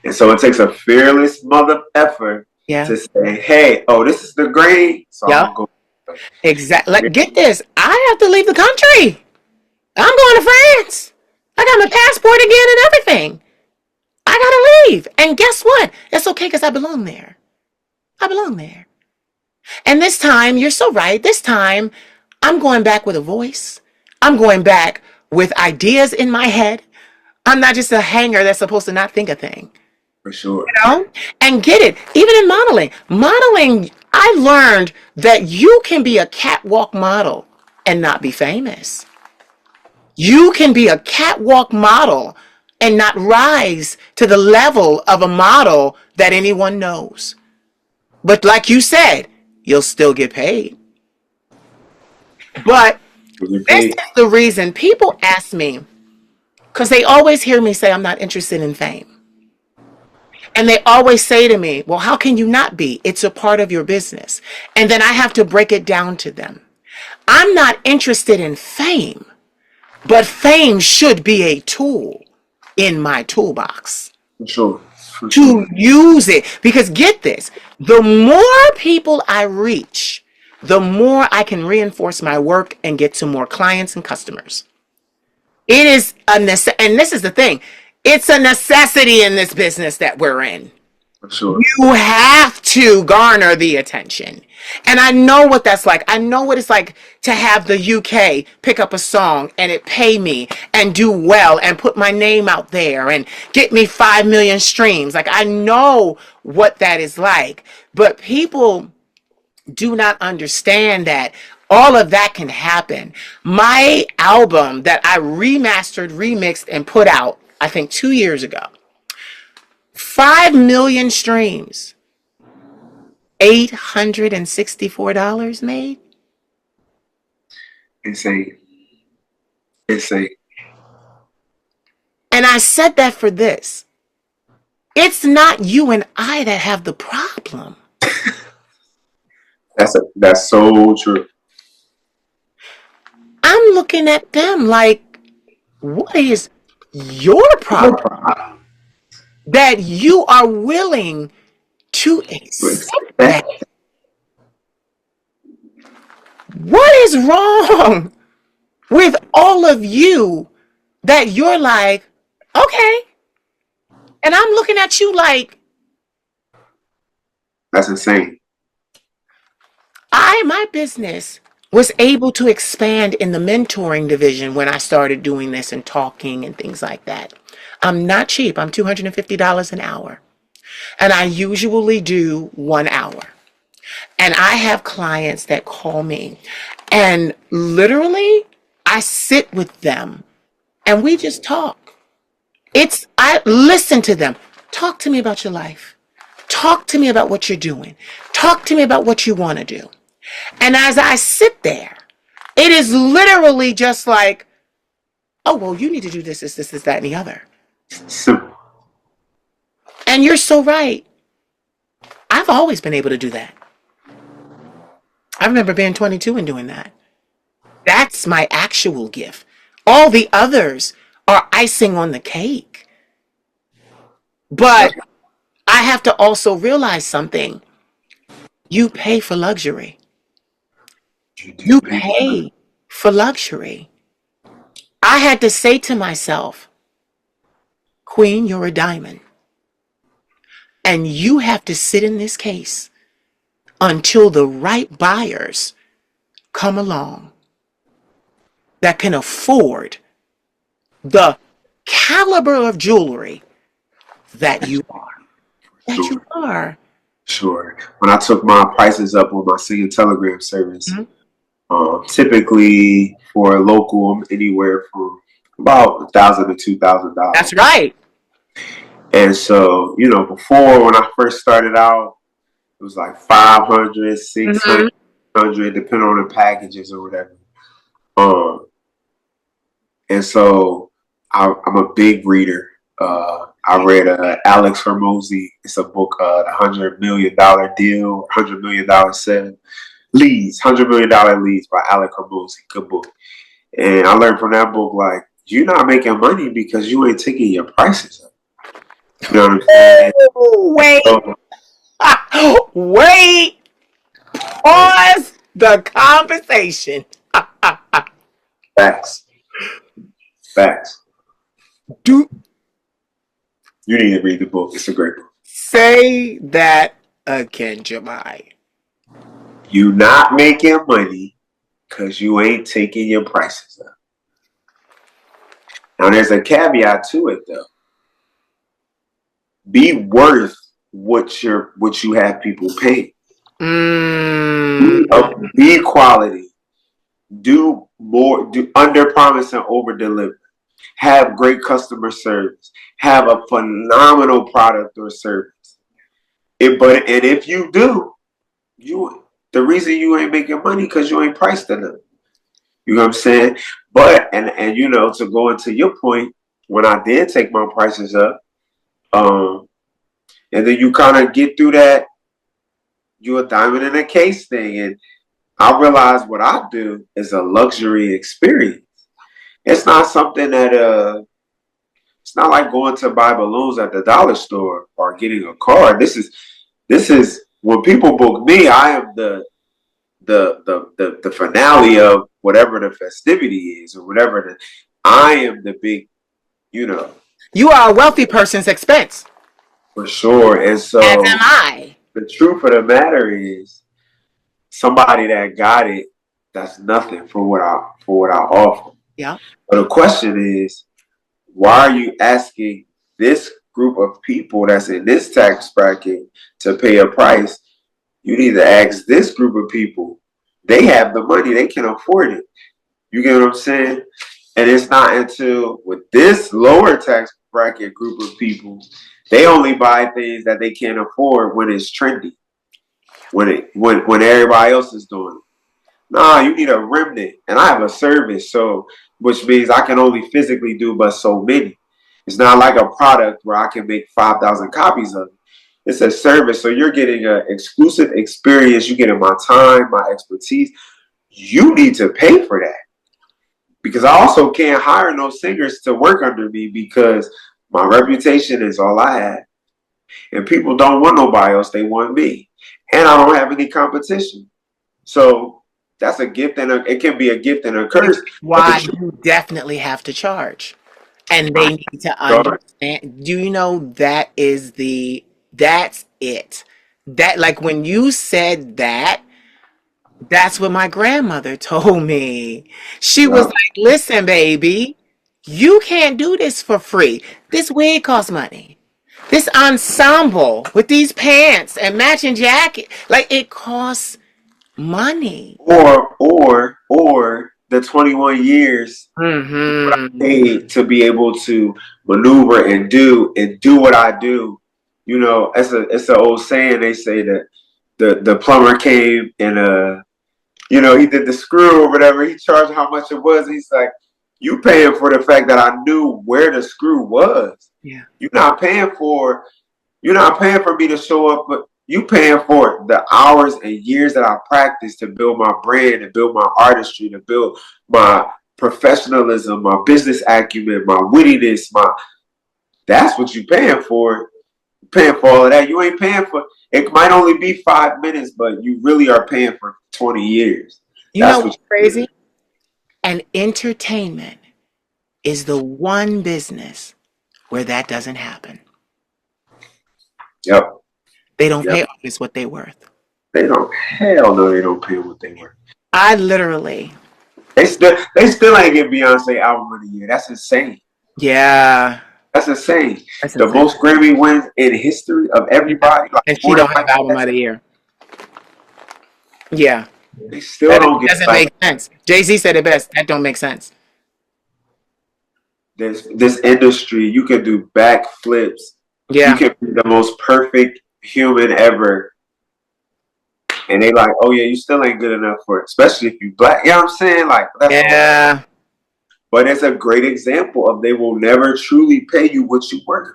And so it takes a fearless mother effort Yeah. to say, hey, oh, this is the grade, so I'm Yep. gonna go. Exactly. Like, get this. I have to leave the country. I'm going to France. I got my passport again and everything. I gotta leave. And guess what? That's okay because I belong there. I belong there. And this time, you're so right. This time, I'm going back with a voice. I'm going back with ideas in my head. I'm not just a hanger that's supposed to not think a thing. For sure. Know? And get it. Even in modeling. Modeling, I learned that you can be a catwalk model and not be famous. You can be a catwalk model and not rise to the level of a model that anyone knows. But like you said, you'll still get paid. But You this pay. is the reason people ask me, because they always hear me say I'm not interested in fame. And they always say to me, well, how can you not be? It's a part of your business. And then I have to break it down to them. I'm not interested in fame, but fame should be a tool in my toolbox For sure. For to sure. use it. Because get this, the more people I reach, the more I can reinforce my work and get to more clients and customers. It is and this is the thing, it's a necessity in this business that we're in. For sure. You have to garner the attention. And I know what that's like. I know what it's like to have the UK pick up a song and it pay me and do well and put my name out there and get me 5 million streams. Like, I know what that is like. But people do not understand that all of that can happen. My album that I remastered, remixed, and put out, I think 2 years ago, 5 million streams. $864 made. Insane. Insane. And I said that for this. It's not you and I that have the problem. That's so true. I'm looking at them like, what is your No problem problem. that you are willing to accept that? What is wrong with all of you that you're like, okay? And I'm looking at you like, That's insane. My business was able to expand in the mentoring division when I started doing this and talking and things like that. I'm not cheap. I'm $250 an hour. And I usually do 1 hour. And I have clients that call me and literally I sit with them and we just talk. I listen to them. Talk to me about your life. Talk to me about what you're doing. Talk to me about what you want to do. And as I sit there, it is literally just like, oh, well, you need to do this, that, and the other. Simple. And you're so right. I've always been able to do that. I remember being 22 and doing that. That's my actual gift. All the others are icing on the cake. But I have to also realize something. You pay for luxury. You do You pay. pay for luxury. I had to say to myself, Queen, you're a diamond. And you have to sit in this case until the right buyers come along that can afford the caliber of jewelry that you are. That you Sure. are. Sure. When I took my prices up on my singing telegram service, Mhm. typically for a local, I'm anywhere from about $1,000 to $2,000. That's right. And so, before when I first started out, it was like 500, six Mhm. hundred, depending on the packages or whatever. Um, and so I'm a big reader. I read Alex Hormozy. It's a book, The $100 Million Deal, $100 Million Sale. Leads, $100 Million Leads by Alex Hormozy. Good book. And I learned from that book, like, you're not making money because you ain't taking your prices up. You know what I'm saying? Wait, So, wait, pause the conversation. facts. Facts. Do You need to read the book. It's a great book. say that again, Jamai. You not making money because you ain't taking your prices up. Now there's a caveat to it though. Be worth what you have people paying. Mm, Be quality. Do more. Do under promise and over deliver. Have great customer service. Have a phenomenal product or service. And if you do, the reason you ain't making money because you ain't priced enough. You know what I'm saying? But and to go into your point, when I did take my prices up, and then you kind of get through that, you're a diamond in a case thing, and I realize what I do is a luxury experience. It's not something that it's not like going to buy balloons at the dollar store or getting a card. This is when people book me, I am the finale of whatever the festivity is or whatever I am the big, you know, you are a wealthy person's expense, for sure. And as am so I. the truth of the matter is somebody that got it, that's nothing for what I offer. Yeah. But the question is, why are you asking this group of people that's in this tax bracket to pay a price? You need to ask this group of people. They have the money, they can afford it. You get what I'm saying? And it's not until with this lower tax bracket group of people, they only buy things that they can't afford when it's trendy, when everybody else is doing it. Nah, you need a remnant, and I have a service, so which means I can only physically do but so many. It's not like a product where I can make 5,000 copies of it. It's a service, so you're getting an exclusive experience. You're getting my time, my expertise. You need to pay for that because I also can't hire no singers to work under me because my reputation is all I have, and people don't want nobody else. They want me, and I don't have any competition. So that's a gift, and it can be a gift and a Which curse. is But the why truth, you definitely have to charge. And my they need to God, understand. Do you know that's it? That, like, when you said that, That's what my grandmother told me. She was Yup. like, listen, baby, you can't do this for free. This wig costs money. This ensemble with these pants and matching jacket, like it costs money. Or the 21 years Mm-hmm. paid to be able to maneuver and do what I do. You know, it's an old saying. They say that the plumber came and he did the screw or whatever. He charged how much it was. He's like, you paying for the fact that I knew where the screw was. Yeah. You're not paying for you're not paying for me to show up, but you paying for the hours and years that I practiced to build my brand, to build my artistry, to build my professionalism, my business acumen, my wittiness, my that's what you paying for. You're paying for all of that. You ain't paying for it might only be 5 minutes, but you really are paying for 20 years. You know That's what's what you crazy? And entertainment is the one business where that doesn't happen. Yep. They don't Yep. pay artists what they're worth. They don't hell no, they don't pay what they worth. I literally, They still ain't get Beyonce album of the year. That's insane. yeah, That's insane. that's The insane. most Grammy wins in history of Yeah. everybody, like And she more than don't have Michael album of Jackson. the year. Yeah, They still that don't get doesn't like make sense. Jay-Z said it best. That don't make sense. this industry. You can do backflips. You Yeah. can be the most perfect human ever, and they like, oh yeah, you still ain't good enough for it, especially if you black. You know what I'm saying? Like that's all. Yeah. But it's a great example of they will never truly pay you what you worth.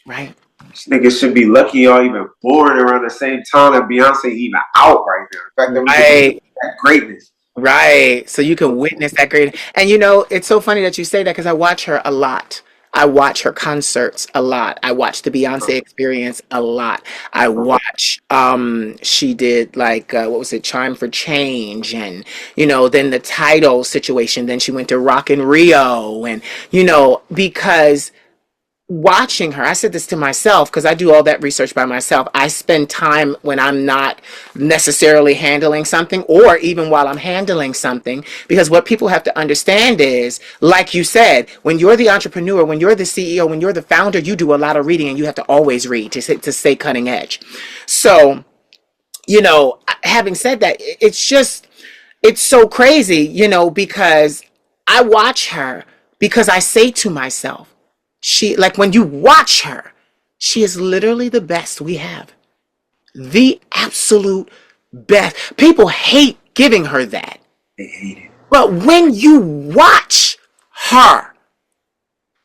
Right. These niggas should be lucky y'all even born around the same time that Beyonce even out right now. In fact, that we can Right. that greatness. Right. So you can witness that great. And it's so funny that you say that because I watch her a lot. I watch her concerts a lot. I watch the Beyonce experience a lot. I watch she did like what was it, Chime for Change, and then the title situation, then she went to Rock in Rio, and because watching her, I said this to myself because I do all that research by myself. I spend time when I'm not necessarily handling something, or even while I'm handling something, because what people have to understand is, like you said, when you're the entrepreneur, when you're the CEO, when you're the founder, you do a lot of reading and you have to always read to stay cutting edge. So, having said that, it's so crazy, because I watch her, because I say to myself, like when you watch her, she is literally the best we have. The absolute best. People hate giving her that. They hate it. But when you watch her,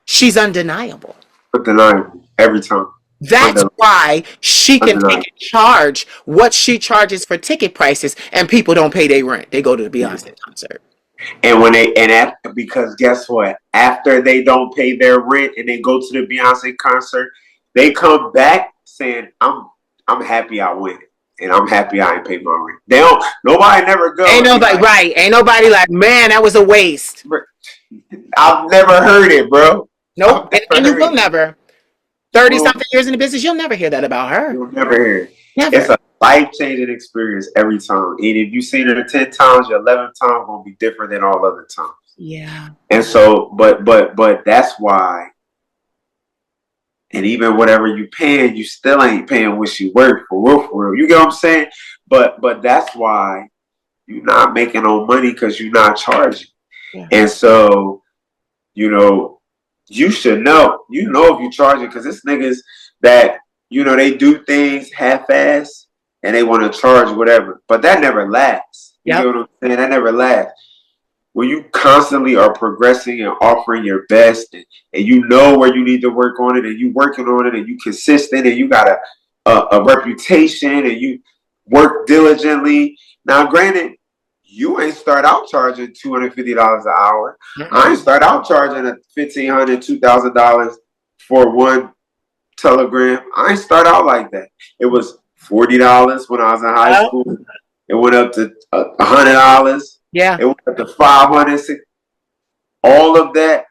she's undeniable. Undeniable every time. That's why she can take Undeniable. and charge what she charges for ticket prices, and people don't pay their rent. They go to the Beyonce concert. And because guess what? After they don't pay their rent and they go to the Beyonce concert, they come back saying, I'm happy I went. And I'm happy I ain't paid my rent. They don't nobody never go Ain't and be nobody like, right. Ain't nobody like, man, that was a waste. I've never heard it, bro. Nope. I've And never you heard will it. never. You 30 will something years in the business, you'll never hear that about her. you'll never hear it. It's Never. a life changing experience every time. And if you've seen it 10 times, your 11th time gonna be different than all other times. Yeah. And so, but that's why. And even whatever you paying, you still ain't paying what she worth for real, for real. You get what I'm saying? But that's why you're not making no money because you're not charging. Yeah. And so, you know, you should know. You know if you're charging because it's niggas that, they do things half-ass and they want to charge whatever. But that never lasts. You get Yep. what I'm saying? That never lasts. When you constantly are progressing and offering your best, and you know where you need to work on it, and you working on it, and you consistent, and you got a reputation, and you work diligently. Now, granted, you ain't start out charging $250 an hour. I Mm-mm. ain't start out charging a $1,500, $2,000 for one telegram. I ain't start out like that. It was $40 when I was in high Yep. school. It went up to $100. Yeah. It went up to 500. All of that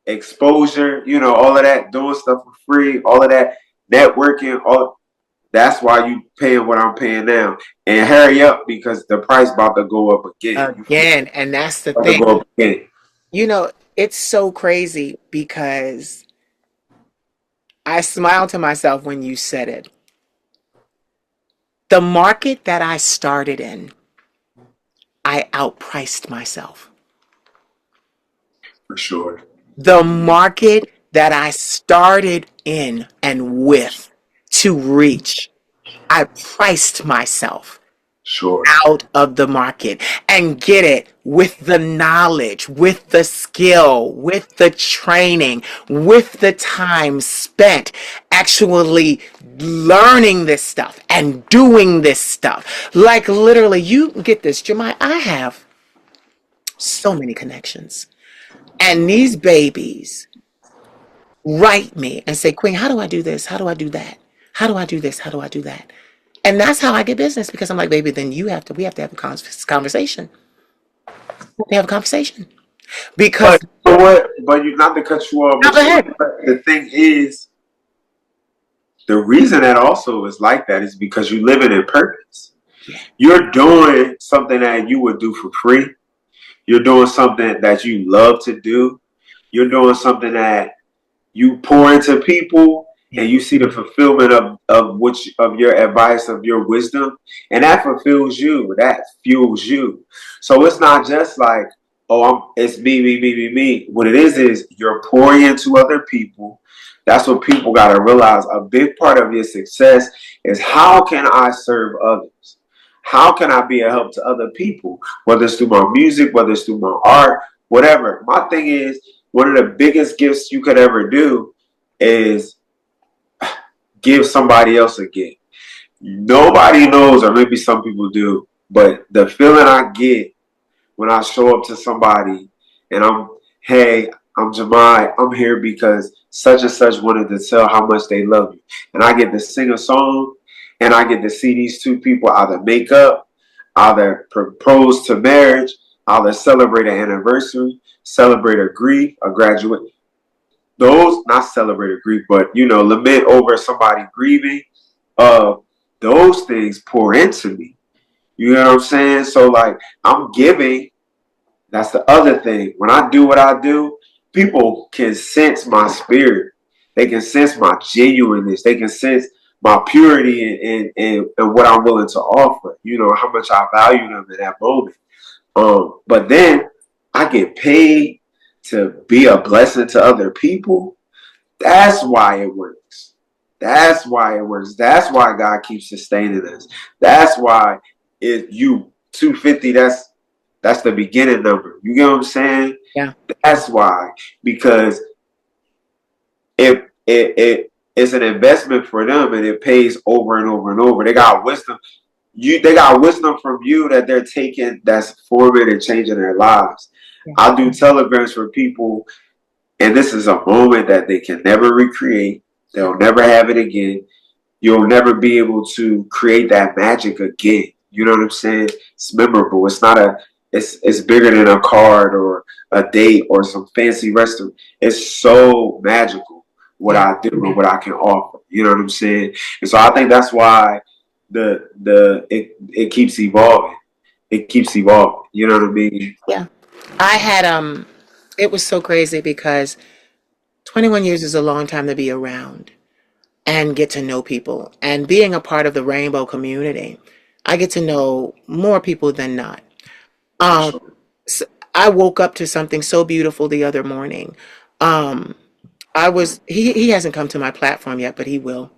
exposure, all of that doing stuff for free, all of that networking, all That's why you paying what I'm paying now. And hurry up because the price about to go up again. You feel Again, and that's the about to thing. go up again. You know, it's so crazy because I smiled to myself when you said it. The market that I started in, I outpriced myself. For sure. The market that I started in and with to reach, I priced myself Sure. out of the market and get it with the knowledge, with the skill, with the training, with the time spent actually learning this stuff and doing this stuff. Like literally, you get this, Jamai, I have so many connections. And these babies write me and say, Queen, how do I do this? How do I do that? How do I do this? How do I do that? And that's how I get business because I'm like, baby, then we have to have a conversation. We have a conversation because But you know what? But you not to cut you off, now but go you know ahead. what? The thing is, the reason that also is like that is because you live in purpose. Yeah. You're doing something that you would do for free. You're doing something that you love to do. You're doing something that you pour into people Yeah. and you see the fulfillment of which of your advice, of your wisdom, and that fulfills you, that fuels you. So it's not just like, oh, it's me. What it is you're pouring into other people. That's what people got to realize. A big part of your success is how can I serve others? How can I be a help to other people? Whether it's through my music, whether it's through my art, whatever. My thing is, one of the biggest gifts you could ever do is give somebody else a gift. Nobody knows, or maybe some people do, but the feeling I get when I show up to somebody and hey, I'm Jamai, I'm here because such and such wanted to tell how much they love you. And I get to sing a song and I get to see these two people either make up, either propose to marriage, either celebrate an anniversary, celebrate a grief, a graduate. Those, not celebrate a grief, but lament over somebody grieving. Uh, those things pour into me. You know what I'm saying? So like I'm giving. That's the other thing. When I do what I do, people can sense my spirit. They can sense my genuineness. They can sense my purity and what I'm willing to offer. You know, how much I value them in that moment. But then I get paid to be a blessing to other people. That's why it works. That's why it works. That's why God keeps sustaining us. That's why if you 250, that's the beginning number. You get what I'm saying? Yeah. That's why. Because it's an investment for them and it pays over and over and over. They got wisdom. They got wisdom from you that they're taking that's forming and changing their lives. Yeah. I do telegrams for people, and this is a moment that they can never recreate. They'll never have it again. You'll never be able to create that magic again. You know what I'm saying? It's memorable. It's not it's bigger than a card or a date or some fancy restaurant. It's so magical what Yeah. I do and what I can offer. You know what I'm saying? And so I think that's why it keeps evolving. It keeps evolving. You know what I mean? Yeah. I had it was so crazy because 21 years is a long time to be around and get to know people. And being a part of the rainbow community, I get to know more people than not. For Um, sure. s- I woke up to something so beautiful the other morning. Um, he hasn't come to my platform yet, but he will.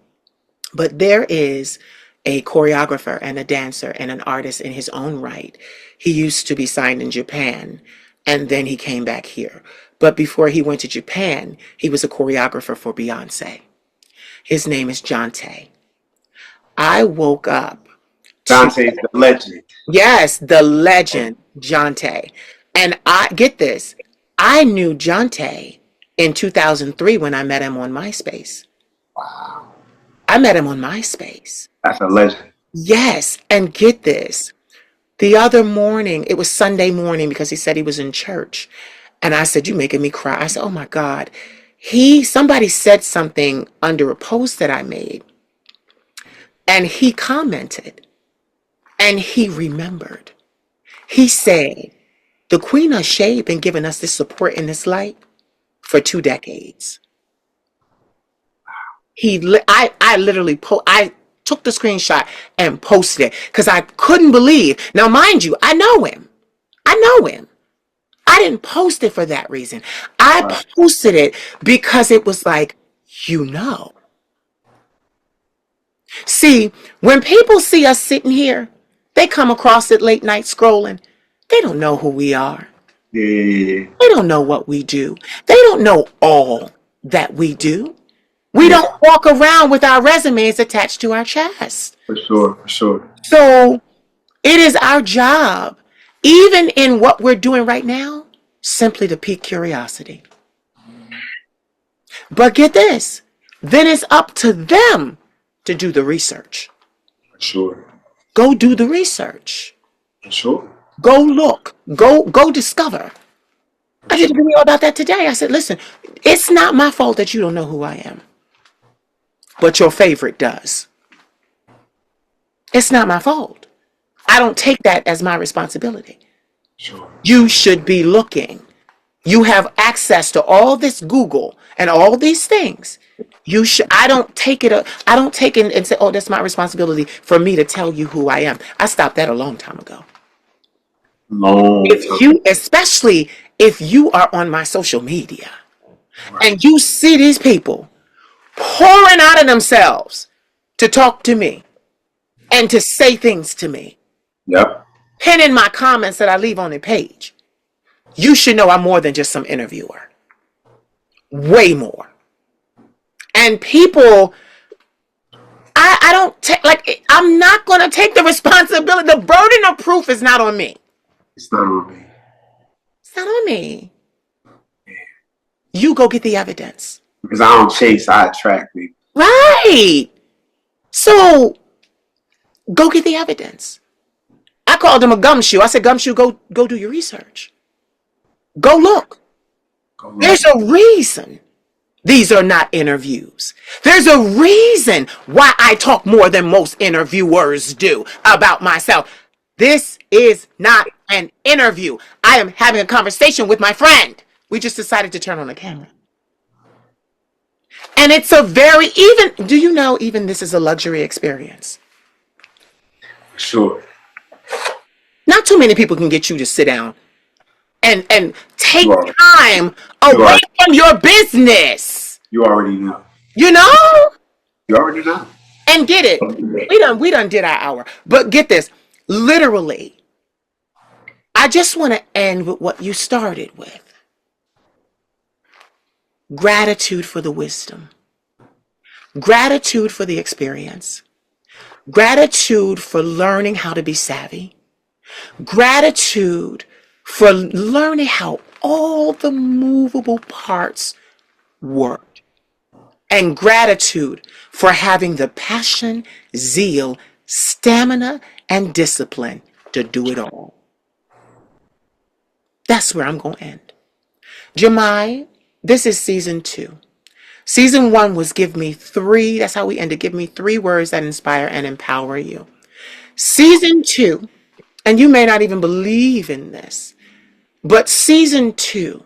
But there is a choreographer and a dancer and an artist in his own right. He used to be signed in Japan and then he came back here. But before he went to Japan, he was a choreographer for Beyonce. His name is Jonte. I woke up to, Dante's the legend. yes, the legend Jonte. And I get this, I knew Jonte in 2003 when I met him on MySpace. I met him on MySpace. That's a legend. Yes, and get this. The other morning, it was Sunday morning because he said he was in church. And I said, "You making me cry." I said, "Oh my God." Somebody said something under a post that I made And he commented and he remembered. He said, the Queen of Shade been giving us this support in this light for 2 decades. I literally I took the screenshot and posted it because I couldn't believe. Now, mind you, I know him. I know him. I didn't post it for that reason. I posted it because it was like, you know. See, when people see us sitting here, they come across it late night scrolling. They don't know who we are. Yeah. They don't know what we do. They don't know all that we do. We Yeah. don't walk around with our resumes attached to our chest. For sure. For sure. So it is our job, even in what we're doing right now, simply to pique curiosity. But get this, then it's up to them to do the research. For sure. Go do the research. For sure. Go look. Go discover. I did a video about that today. I said, listen, it's not my fault that you don't know who I am. But your favorite does. It's not my fault. I don't take that as my responsibility. Sure. You should be looking. You have access to all this Google and all these things. You should. I don't take it and say, oh, that's my responsibility for me to tell you who I am. I stopped that a long time ago. Especially if you are on my social media and you see these people pouring out of themselves to talk to me and to say things to me. Yep. Pinning my comments that I leave on the page. You should know I'm more than just some interviewer. Way more. And people, I don't take, I'm not going to take the responsibility. The burden of proof is not on me. It's not on me. It's not on me. You go get the evidence. Because I don't chase, I attract people. Right. So, go get the evidence. I called him a gumshoe. I said, gumshoe, go do your research. Go look. There's a reason these are not interviews. There's a reason why I talk more than most interviewers do about myself. This is not an interview. I am having a conversation with my friend. We just decided to turn on the camera. And it's do you know, even this is a luxury experience? Sure. Not too many people can get you to sit down and take time away from your business. You already know. You know? You already know. And get it. We done did our hour. But get this. Literally, I just want to end with what you started with. Gratitude for the wisdom. Gratitude for the experience. Gratitude for learning how to be savvy. Gratitude for learning how all the movable parts work. And gratitude for having the passion, zeal, stamina, and discipline to do it all. That's where I'm going to end. Jamai, this is season 2. Season 1 was give me 3, that's how we ended, give me 3 words that inspire and empower you. Season 2, and you may not even believe in this, but season 2,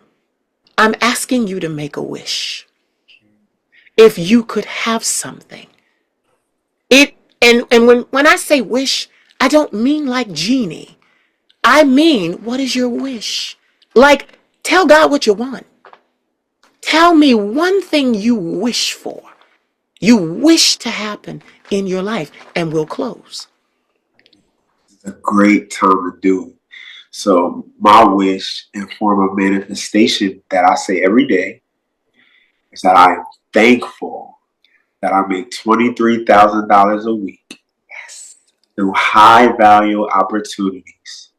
I'm asking you to make a wish. If you could have something. When I say wish, I don't mean like genie. I mean, what is your wish? Like, tell God what you want. Tell me one thing you wish for. You wish to happen in your life, and we'll close. It's a great time to do it. So my wish in form of manifestation that I say every day is that I am thankful that I make $23,000 a week. Yes. Through high value opportunities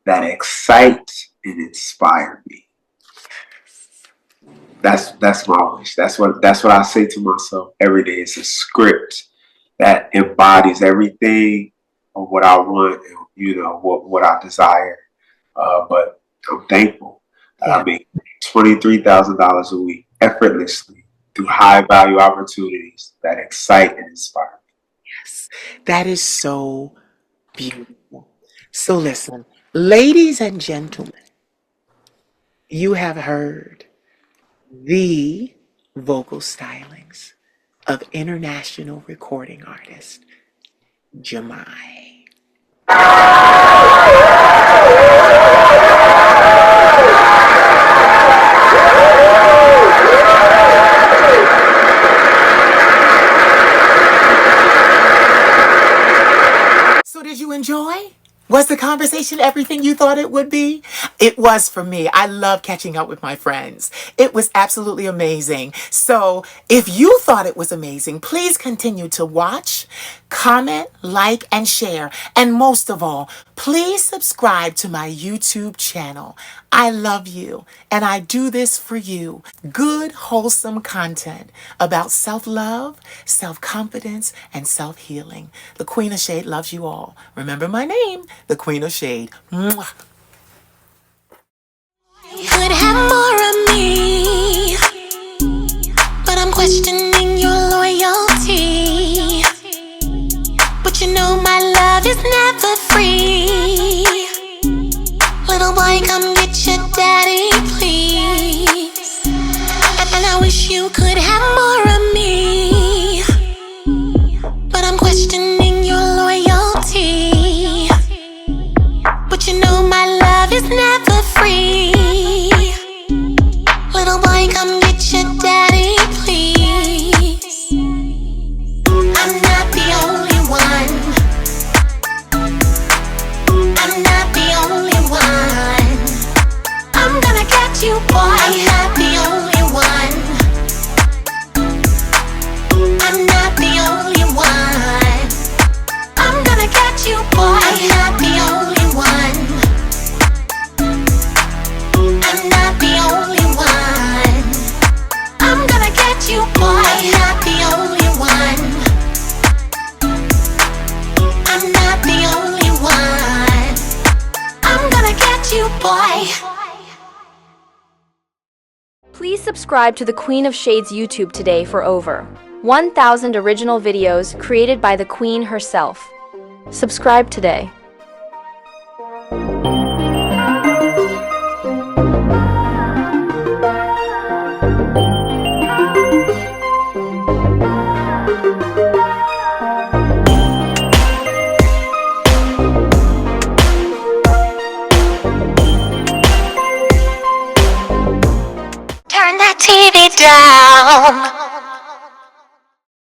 that excite and inspire me. That's my wish. That's what I say to myself every day. It's a script that embodies everything of what I want and what I desire. But I'm thankful that I make $23,000 a week effortlessly through high value opportunities that excite and inspire me. That is so beautiful. So listen, ladies and gentlemen, you have heard the vocal stylings of international recording artist Jamai. So did you enjoy? Was the conversation everything you thought it would be? It was for me. I love catching up with my friends. It was absolutely amazing. So if you thought it was amazing, please continue to watch, comment, like, and share. And most of all, please subscribe to my YouTube channel. I love you, and I do this for you. Good, wholesome content about self-love, self-confidence, and self-healing. The Queen of Shade loves you all. Remember my name, the Queen of Shade. Mwah. You could have more of me, but I'm questioning your loyalty. But you know my love is never free. Little boy, come get your daddy, please. And I wish you could have more of me, but I'm questioning your loyalty. But you know my love is never free. Little boy, come get your daddy, please. I'm not the only one. I'm not the only one. I'm gonna get you, boy. I'm not the only one. I'm not the only one. I'm gonna get you, boy. I'm not the only one. I'm not the only one. I'm gonna get you, boy. I'm not the only one. I'm not the only one. I'm gonna get you, boy. Please subscribe to the Queen of Shades YouTube today for over 1,000 original videos created by the Queen herself. Subscribe today. Turn that TV down.